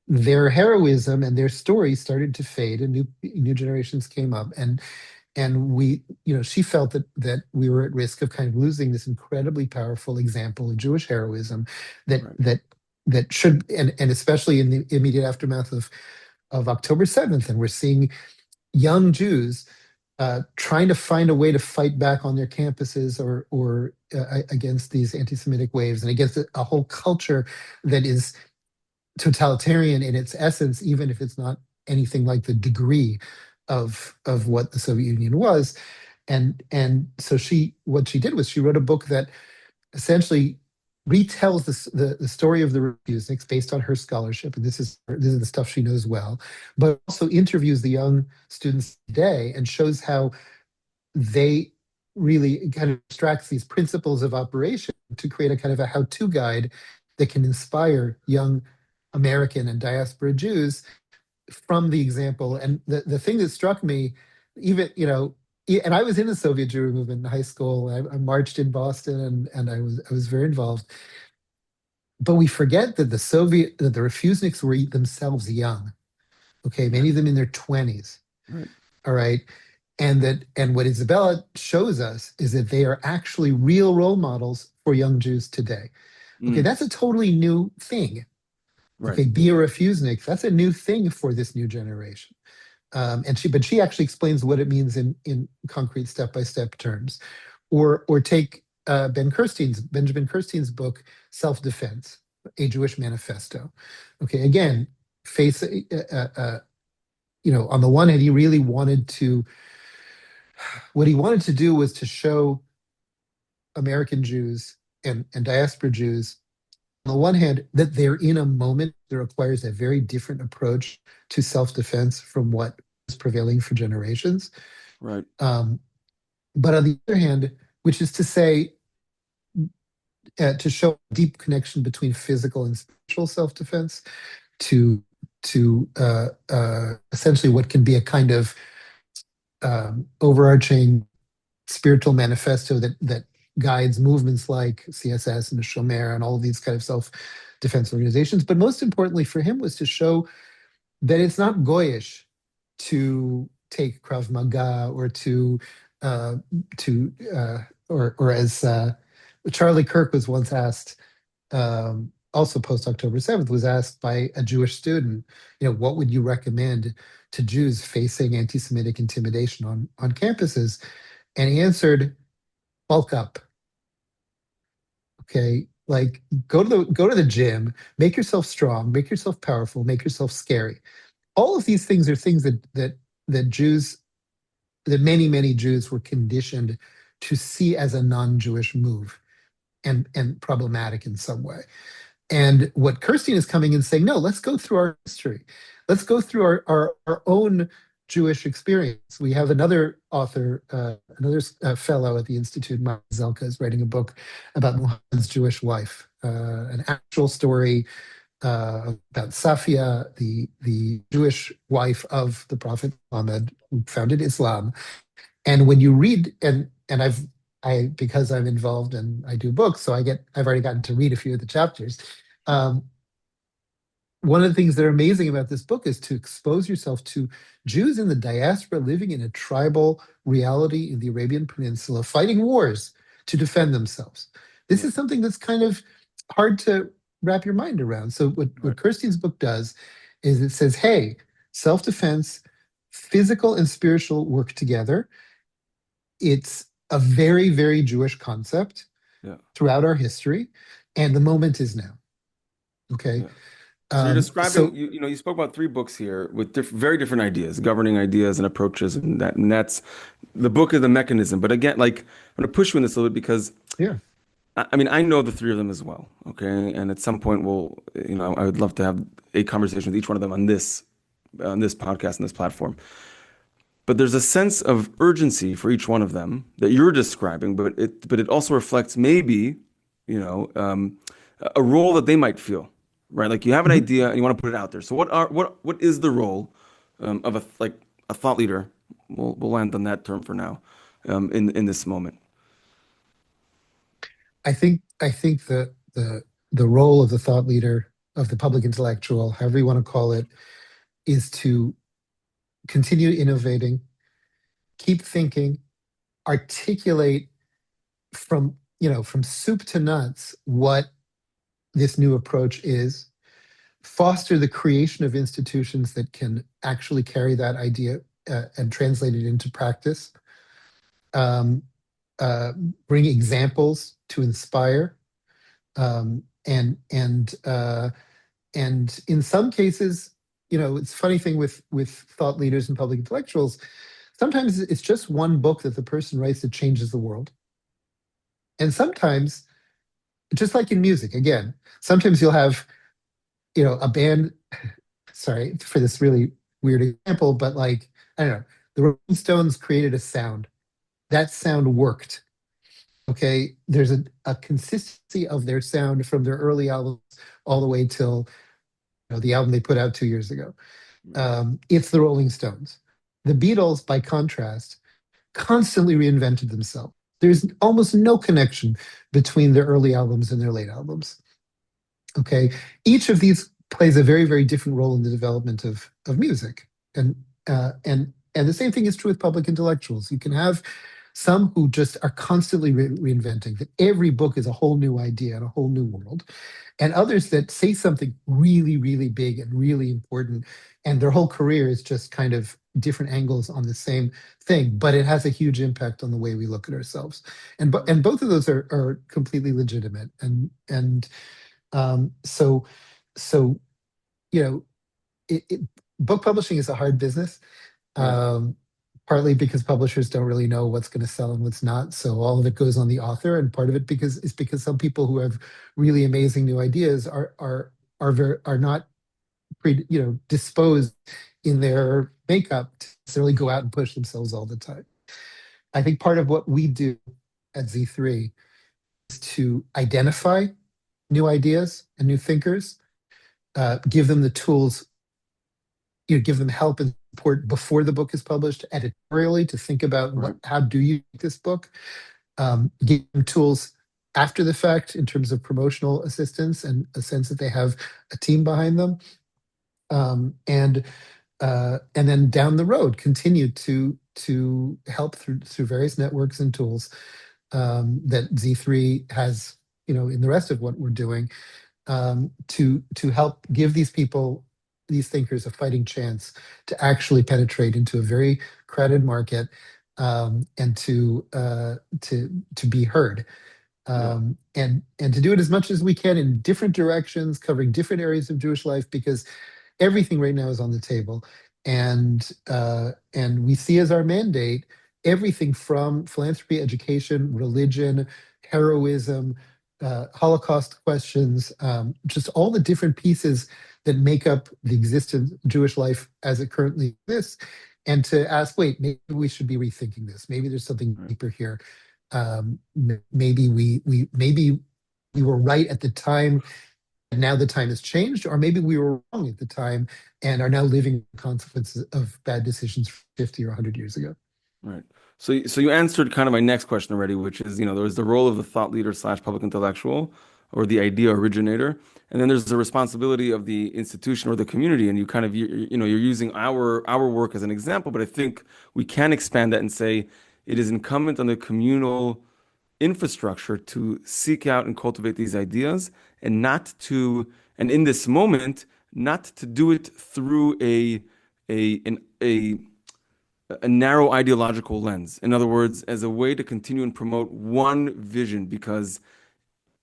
their heroism and their story started to fade, and new generations came up, and she felt that we were at risk of kind of losing this incredibly powerful example of Jewish heroism that Right. that that should, and especially in the immediate aftermath of October 7th, and we're seeing young Jews trying to find a way to fight back on their campuses or against these anti-Semitic waves and against a whole culture that is totalitarian in its essence, even if it's not anything like the degree of what the Soviet Union was. And so what she did was she wrote a book that essentially retells the story of the refuseniks based on her scholarship, and this is the stuff she knows well, but also interviews the young students today and shows how they really kind of extracts these principles of operation to create a kind of a how-to guide that can inspire young American and diaspora Jews from the example. And the thing that struck me, even, and I was in the Soviet Jewry movement in high school. I marched in Boston, and I was very involved. But we forget that the refuseniks were themselves young. Okay, many of them in their 20s. Right. All right. And what Isabella shows us is that they are actually real role models for young Jews today. Okay, Mm. that's a totally new thing. Right. Okay, be a refusenik. That's a new thing for this new generation. But she actually explains what it means in concrete step-by-step terms. Or take Benjamin Kirstein's book, Self-Defense, A Jewish Manifesto. Okay, again, face on the one hand, what he wanted to do was to show American Jews and diaspora Jews, on the one hand, that they're in a moment that requires a very different approach to self-defense from what was prevailing for generations. Right. But on the other hand, which is to say, to show a deep connection between physical and spiritual self-defense, to essentially what can be a kind of overarching spiritual manifesto that guides movements like CSS and the Shomer and all of these kind of self-defense organizations. But most importantly for him was to show that it's not goyish to take Krav Maga or or as Charlie Kirk was once asked, also post October 7th, was asked by a Jewish student, what would you recommend to Jews facing anti-Semitic intimidation on campuses? And he answered, bulk up. Okay, like go to the gym, make yourself strong, make yourself powerful, make yourself scary. All of these things are things that many Jews were conditioned to see as a non-Jewish move and problematic in some way. And what Kirstein is coming and saying, no, let's go through our history. Let's go through our own Jewish experience. We have another author, another fellow at the Institute, Mark Zelka, is writing a book about Muhammad's Jewish wife, an actual story about Safia, the Jewish wife of the Prophet Muhammad, who founded Islam. And when you read, and because I'm involved and I do books, so I've already gotten to read a few of the chapters. One of the things that are amazing about this book is to expose yourself to Jews in the diaspora living in a tribal reality in the Arabian Peninsula, fighting wars to defend themselves. This is something that's kind of hard to wrap your mind around. So what Kirstein's book does is it says, hey, self-defense, physical and spiritual work together. It's a very, very Jewish concept throughout our history, and the moment is now. Okay. Yeah. So you're describing, you spoke about three books here with very different ideas, governing ideas and approaches, and that's the book is the mechanism. But again, like I'm going to push you in this a little bit because I mean, I know the three of them as well. Okay. And at some point I would love to have a conversation with each one of them on this podcast, on this platform. But there's a sense of urgency for each one of them that you're describing, but it also reflects maybe, a role that they might feel, right? Like you have an idea and you want to put it out there. So what is the role of a thought leader? We'll land on that term for now, in this moment. I think the role of the thought leader, of the public intellectual, however you want to call it, is to continue innovating, keep thinking, articulate from soup to nuts what this new approach is, foster the creation of institutions that can actually carry that idea and translate it into practice, um, bring examples to inspire, and in some cases, it's a funny thing with thought leaders and public intellectuals. Sometimes it's just one book that the person writes that changes the world. And sometimes, just like in music, again, sometimes you'll have, a band, sorry for this really weird example, but like, I don't know, the Rolling Stones created a sound. That sound worked. Okay. There's a consistency of their sound from their early albums all the way till the album they put out 2 years ago. It's the Rolling Stones. The Beatles, by contrast, constantly reinvented themselves. There's almost no connection between their early albums and their late albums. Okay, each of these plays a very, very different role in the development of music, and the same thing is true with public intellectuals. You can have some who just are constantly reinventing. That every book is a whole new idea and a whole new world, and others that say something really, really big and really important, and their whole career is just kind of different angles on the same thing, but it has a huge impact on the way we look at ourselves. And both of those are completely legitimate. So so it, it, book publishing is a hard business. Right. Partly because publishers don't really know what's going to sell and what's not. So all of it goes on the author, and part of it because some people who have really amazing new ideas are not disposed in their makeup to necessarily go out and push themselves all the time. I think part of what we do at Z3 is to identify new ideas and new thinkers, give them the tools, give them help and support before the book is published, editorially, to think about how do you make this book, give them tools after the fact in terms of promotional assistance and a sense that they have a team behind them, and then down the road continue to help through various networks and tools that Z3 has, in the rest of what we're doing, to help give these people, these thinkers, a fighting chance to actually penetrate into a very crowded market, and to be heard, and to do it as much as we can in different directions, covering different areas of Jewish life, because everything right now is on the table, and we see as our mandate everything from philanthropy, education, religion, heroism, Holocaust questions, just all the different pieces that make up the existence of Jewish life as it currently exists, and to ask, wait, maybe we should be rethinking this. Maybe there's something deeper here. Maybe we were right at the time, and now the time has changed, or maybe we were wrong at the time and are now living the consequences of bad decisions 50 or 100 years ago. Right. So you answered kind of my next question already, which is, there's the role of the thought leader slash public intellectual or the idea originator, and then there's the responsibility of the institution or the community. And you kind of, you're using our work as an example, but I think we can expand that and say it is incumbent on the communal infrastructure to seek out and cultivate these ideas, and in this moment, not to do it through a narrow ideological lens. In other words, as a way to continue and promote one vision, because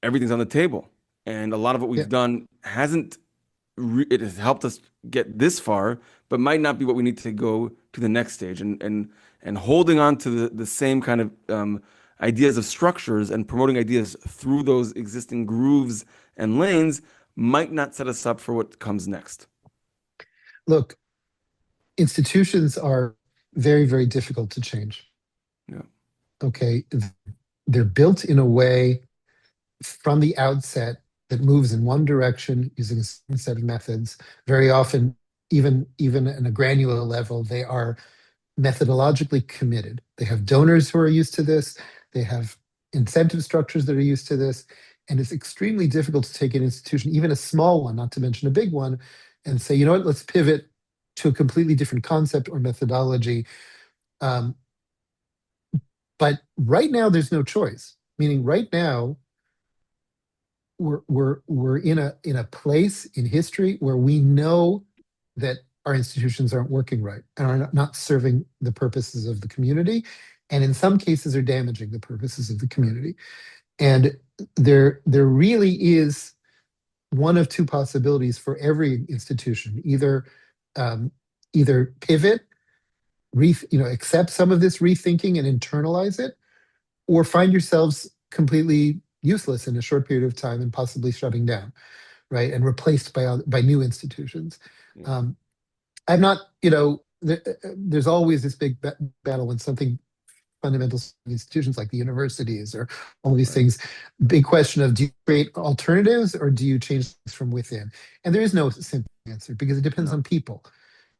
everything's on the table. And a lot of what we've done it has helped us get this far, but might not be what we need to go to the next stage. And holding on to the same kind of ideas of structures and promoting ideas through those existing grooves and lanes might not set us up for what comes next. Look, institutions are very, very difficult to change. Yeah. Okay. They're built in a way from the outset that moves in one direction using a certain set of methods. Very often, even at a granular level, they are methodologically committed. They have donors who are used to this. They have incentive structures that are used to this. And it's extremely difficult to take an institution, even a small one, not to mention a big one, and say, you know what, let's pivot to a completely different concept or methodology. But right now, there's no choice. Meaning, right now, we're in a place in history where we know that our institutions aren't working right and are not serving the purposes of the community, and in some cases are damaging the purposes of the community. And there really is one of two possibilities for every institution. Either um, either pivot, accept some of this rethinking and internalize it, or find yourselves completely useless in a short period of time and possibly shutting down, right, and replaced by new institutions. Yeah. Um, I'm not, there's always this big battle when something fundamental institutions like the universities or all these Right. things. Big question of, do you create alternatives or do you change things from within? And there is no simple answer because it depends No. on people.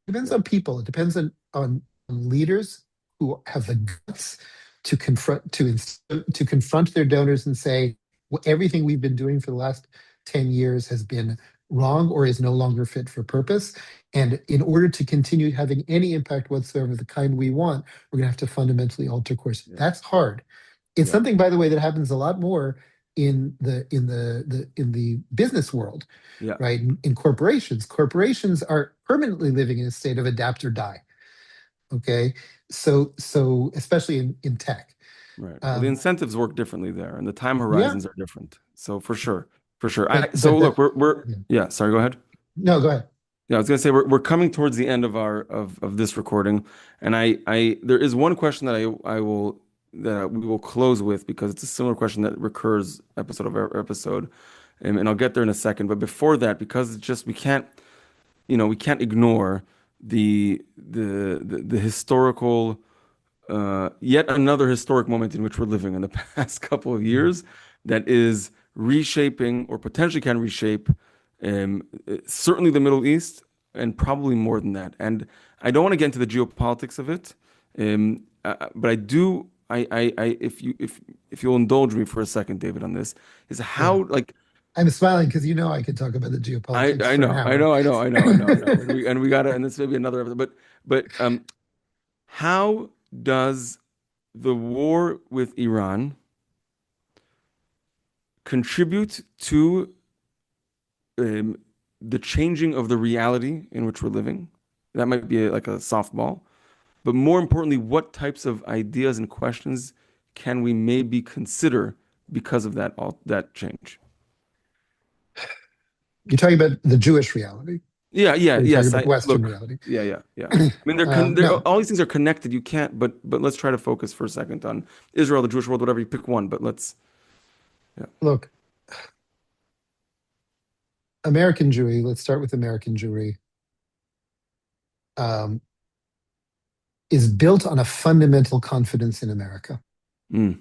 It depends Yeah. on people. It depends on leaders who have the guts to confront their donors and say, well, everything we've been doing for the last 10 years has been wrong or is no longer fit for purpose. And in order to continue having any impact whatsoever, the kind we want, we're going to have to fundamentally alter course. Yeah. That's hard. It's Yeah. something, by the way, that happens a lot more in the business world, Yeah. right? In corporations, corporations are permanently living in a state of adapt or die. Okay, so especially in tech. Right. Well, the Um, incentives work differently there, and the time yeah, horizons are different. So for sure, for sure. So but look, that we're yeah. yeah. Sorry, go ahead. No, go ahead. Yeah, I was gonna say we're coming towards the end of our of this recording, and I there is one question that I will that we will close with because it's a similar question that recurs episode of our episode, and I'll get there in a second. But before that, because it's just we can't ignore the historical yet another historic moment in which we're living in the past couple of years that is reshaping or potentially can reshape certainly the Middle East and probably more than that. And I don't want to get into the geopolitics of it, but I do. If you'll indulge me for a second, David, on this, is Yeah, how like I'm smiling because I could talk about the I geopolitics I for an know I hour. know I know I know I know I know, and we gotta, and this may be another episode, but how does the war with Iran contribute to um, the changing of the reality in which we're living? That might be like a softball. But more importantly, what types of ideas and questions can we maybe consider because of that change? You're talking about the Jewish reality, Yeah, yeah, or you're talking yes. about I Western look. reality. Yeah, yeah, yeah. I mean, No, all these things are connected. You can't, but let's try to focus for a second on Israel, the Jewish world, whatever you pick one. But let's, yeah. look, American Jewry. Let's start with American Jewry. Um, is built on a fundamental confidence in America. Mm,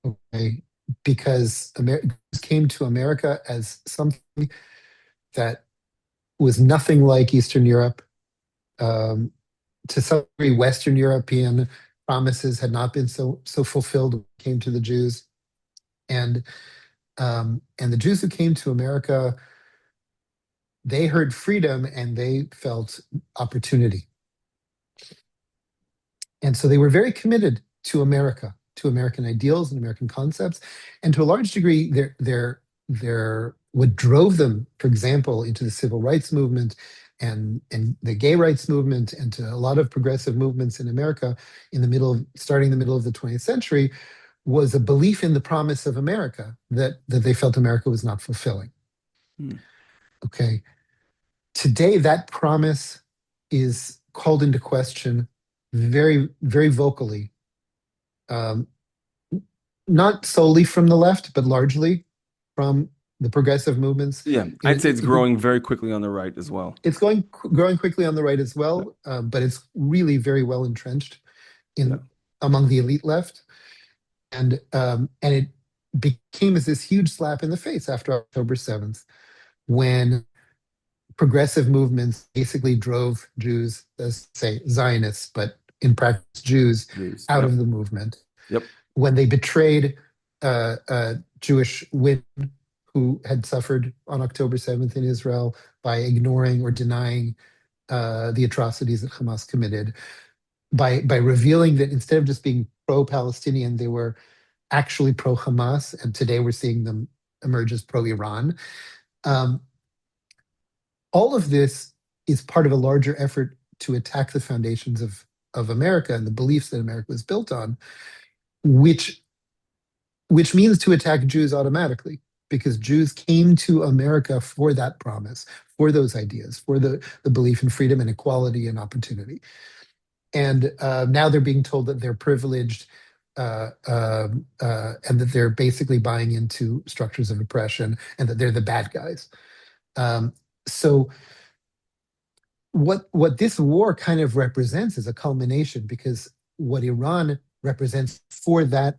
Okay, because Americans came to America as something that was nothing like Eastern Europe. Um, to some degree, Western European promises had not been so fulfilled when it came to the Jews, and and the Jews who came to America, they heard freedom and they felt opportunity, and so they were very committed to America, to American ideals and American concepts, and to a large degree, their what drove them, for example, into the civil rights movement and the gay rights movement, and to a lot of progressive movements in America starting the middle of the 20th century, was a belief in the promise of America that they felt America was not fulfilling. mm. Okay, today that promise is called into question very, very vocally, um, not solely from the left, but largely from the progressive movements. Yeah, I'd say it's growing very quickly on the right as well. It's growing quickly on the right as Yeah, well, but it's really very well entrenched yeah, in among the elite left, and it became as this huge slap in the face after October 7th, when progressive movements basically drove Jews, as say Zionists, but in practice Jews, Jews. out Yep, of the movement. yep. When they betrayed Jewish women who had suffered on October 7th in Israel by ignoring or denying the atrocities that Hamas committed, by revealing that instead of just being pro-Palestinian, they were actually pro-Hamas, and today we're seeing them emerge as pro-Iran. Um, all of this is part of a larger effort to attack the foundations of America and the beliefs that America was built on, which means to attack Jews automatically. because Jews came to America for that promise, for those ideas, for the belief in freedom and equality and opportunity. And now they're being told that they're privileged, and that they're basically buying into structures of oppression and that they're the bad guys. So what this war kind of represents is a culmination, because what Iran represents for that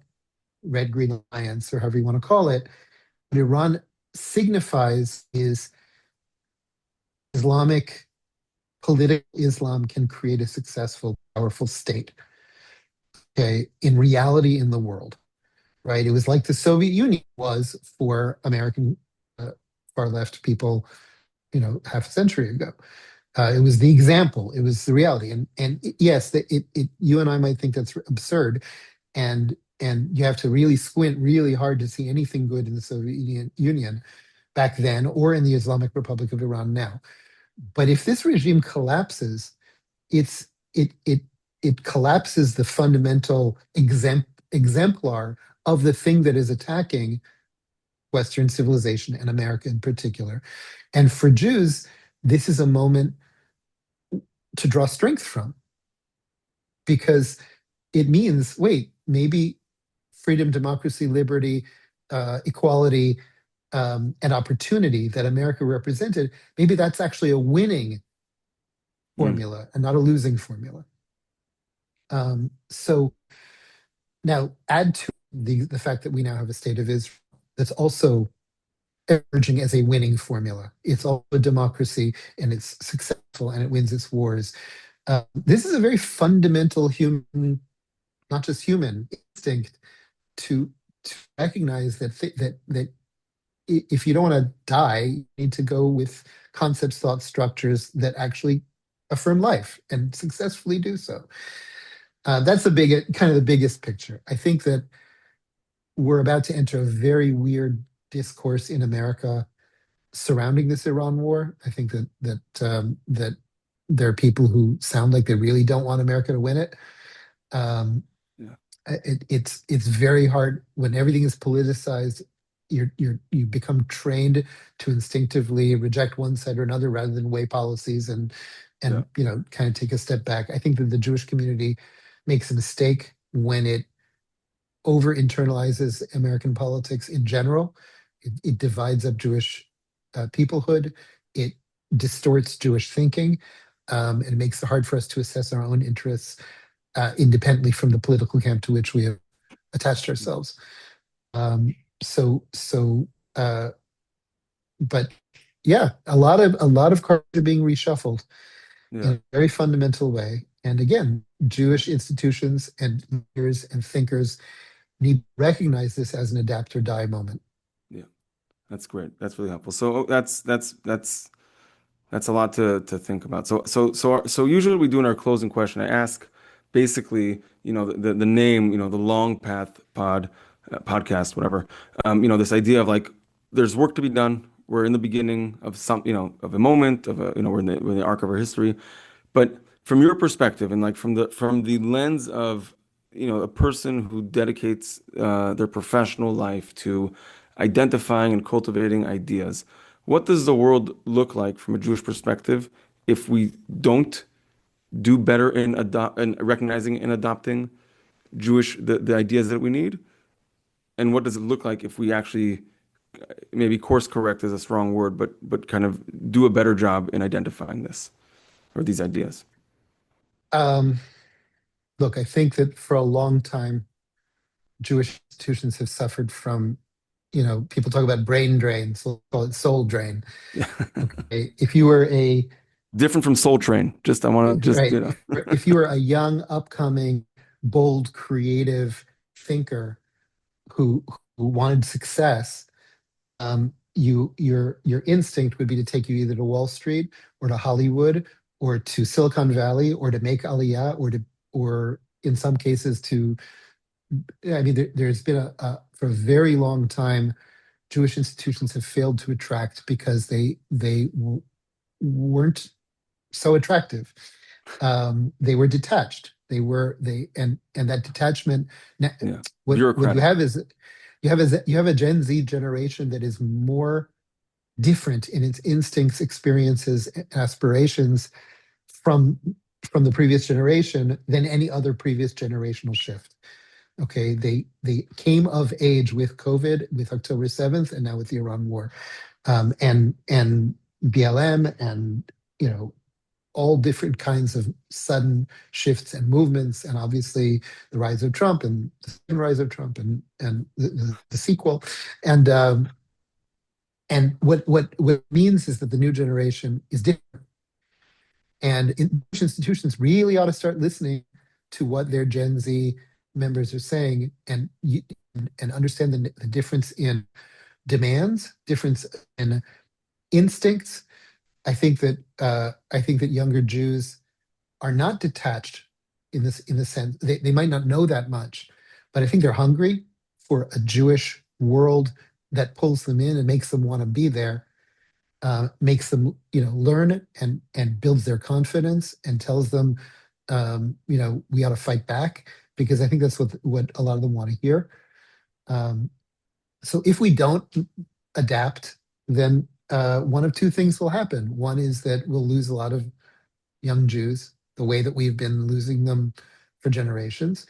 red green alliance, or however you want to call it, what Iran signifies is Islamic political Islam can create a successful, powerful state. Okay, in reality, in the world, right? It was like the Soviet Union was for American far left people, half a century ago. It was the example. It was the reality. And yes, you and I might think that's absurd, and you have to really squint really hard to see anything good in the Soviet Union back then, or in the Islamic Republic of Iran now. But if this regime collapses, it's it collapses the fundamental exemplar of the thing that is attacking Western civilization and America in particular. And for Jews, this is a moment to draw strength from, because it means, wait, maybe freedom, democracy, liberty, equality, and opportunity that America represented, maybe that's actually a winning formula and not a losing formula. So now add to the fact that we now have a state of Israel that's also emerging as a winning formula. It's all a democracy, and it's successful, and it wins its wars. This is a very fundamental human, not just human, instinct to recognize that if you don't want to die, you need to go with concepts, thought structures that actually affirm life and successfully do so. That's the biggest picture. I think that we're about to enter a very weird discourse in America surrounding this Iran war. I think that there are people who sound like they really don't want America to win it. Yeah. It's very hard when everything is politicized. You become trained to instinctively reject one side or another rather than weigh policies and kind of take a step back. I think that the Jewish community makes a mistake when it over internalizes American politics in general. It divides up Jewish peoplehood. It distorts Jewish thinking. And it makes it hard for us to assess our own interests independently from the political camp to which we have attached ourselves. So, but yeah, a lot of cards are being reshuffled in a very fundamental way. And again, Jewish institutions and leaders and thinkers need to recognize this as an adapt or die moment. Yeah, that's great. That's really helpful. So that's a lot to think about. So usually we do in our closing question, I ask basically, the name, the Long Path podcast, whatever. This idea of like there's work to be done. We're in the beginning of of a moment of we're in the arc of our history. But from your perspective and like from the lens of a person who dedicates their professional life to identifying and cultivating ideas, what does the world look like from a Jewish perspective if we don't do better in recognizing and adopting the ideas that we need? And what does it look like if we actually, maybe course correct is a strong word, but kind of do a better job in identifying this or these ideas? Look, I think that for a long time, Jewish institutions have suffered from, people talk about brain drain, so call it soul drain. Okay. If you were Different from Soul Train, I want to right, if you were a young, upcoming, bold, creative thinker who wanted success, your instinct would be to take you either to Wall Street or to Hollywood or to Silicon Valley or to make Aliyah or in some cases there's been for a very long time, Jewish institutions have failed to attract because they weren't so attractive. They were detached. And that detachment. Yeah. What you Bureaucratic. have is you have a Gen Z generation that is more different in its instincts, experiences, aspirations from the previous generation than any other previous generational shift. Okay, they came of age with COVID, with October 7th, and now with the Iran war, and BLM, and you know all different kinds of sudden shifts and movements, and obviously the rise of Trump and the second rise of Trump and the sequel, and what it means is that the new generation is different, and institutions really ought to start listening to what their Gen Z members are saying, and understand the difference in demands, difference in instincts. I think that younger Jews are not detached in the sense they might not know that much, but I think they're hungry for a Jewish world that pulls them in and makes them want to be there, makes them learn it, and builds their confidence and tells them we ought to fight back, because I think that's what a lot of them want to hear. Um, so if we don't adapt, then one of two things will happen. One is that we'll lose a lot of young Jews the way that we've been losing them for generations.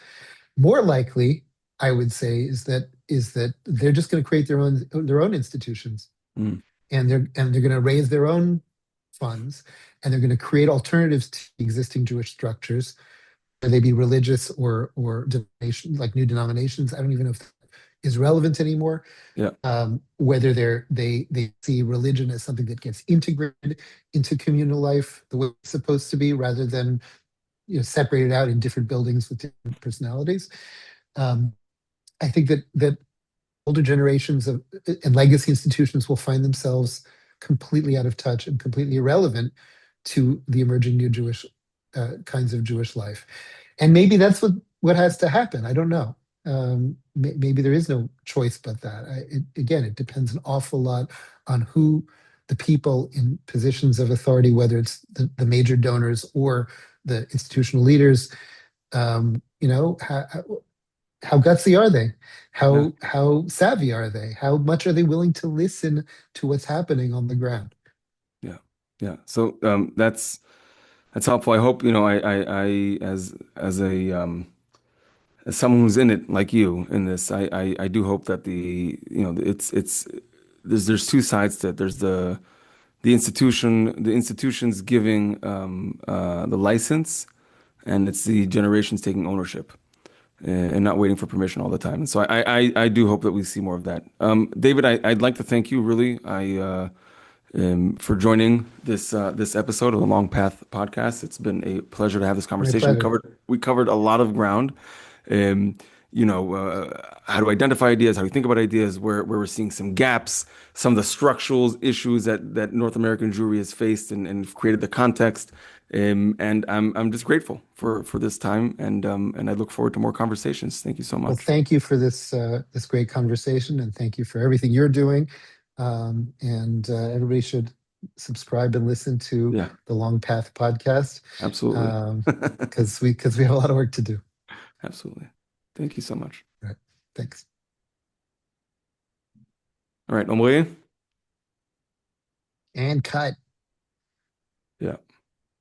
More likely, I would say, is that they're just going to create their own institutions, Mm. and they're going to raise their own funds, and they're going to create alternatives to existing Jewish structures, whether they be religious or denomination, like new denominations. I don't even know if that is relevant anymore. Yeah. Whether they see religion as something that gets integrated into communal life the way it's supposed to be, rather than separated out in different buildings with different personalities. Um, I think that older generations of and legacy institutions will find themselves completely out of touch and completely irrelevant to the emerging new Jewish kinds of Jewish life. And maybe that's what has to happen. I don't know. Maybe there is no choice but that. Again, it depends an awful lot on who the people in positions of authority, whether it's the major donors or the institutional leaders, how gutsy are they? Yeah. How savvy are they? How much are they willing to listen to what's happening on the ground? Yeah. Yeah. So that's helpful. I hope, I as a as someone who's in it like you in this, I do hope that it's there's two sides to it. There's the institutions giving the license, and it's the generations taking ownership and not waiting for permission all the time. And so I do hope that we see more of that. David, I'd like to thank you really for joining this episode of the Long Path podcast. It's been a pleasure to have this My conversation. pleasure. We covered a lot of ground. Um, how to identify ideas, how to think about ideas, where we're seeing some gaps, some of the structural issues that North American Jewry has faced and created the context. And I'm just grateful for this time, and I look forward to more conversations. Thank you so Well, much. thank you for this great conversation, and thank you for everything you're doing. And everybody should subscribe and listen to Yeah, the Long Path podcast, absolutely. because we have a lot of work to do. Absolutely. Thank you so much. All right. Thanks. All right, Omri. And cut. Yeah.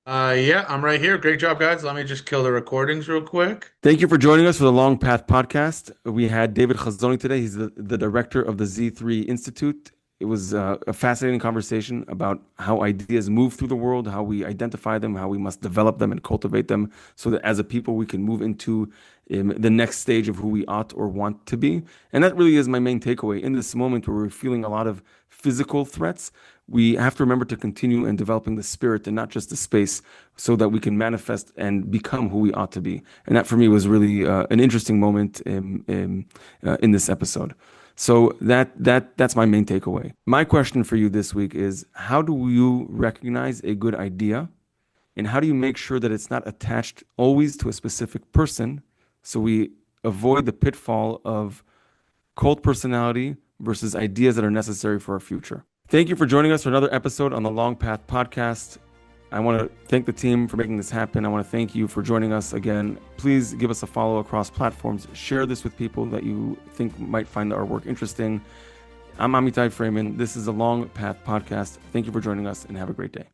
Yeah, I'm right here. Great job, guys. Let me just kill the recordings real quick. Thank you for joining us for the Long Path podcast. We had David Hazony today. He's the director of the Z3 Institute. It was a fascinating conversation about how ideas move through the world, how we identify them, how we must develop them and cultivate them so that as a people we can move into the next stage of who we ought or want to be. And that really is my main takeaway. In this moment where we're feeling a lot of physical threats, we have to remember to continue in developing the spirit and not just the space so that we can manifest and become who we ought to be. And that for me was really an interesting moment in this episode. So that's my main takeaway. My question for you this week is, how do you recognize a good idea, and how do you make sure that it's not attached always to a specific person, so we avoid the pitfall of cult personality versus ideas that are necessary for our future? Thank you for joining us for another episode on the Long Path podcast. I want to thank the team for making this happen. I want to thank you for joining us again. Please give us a follow across platforms. Share this with people that you think might find our work interesting. I'm Amitai Freeman. This is the Long Path Podcast. Thank you for joining us and have a great day.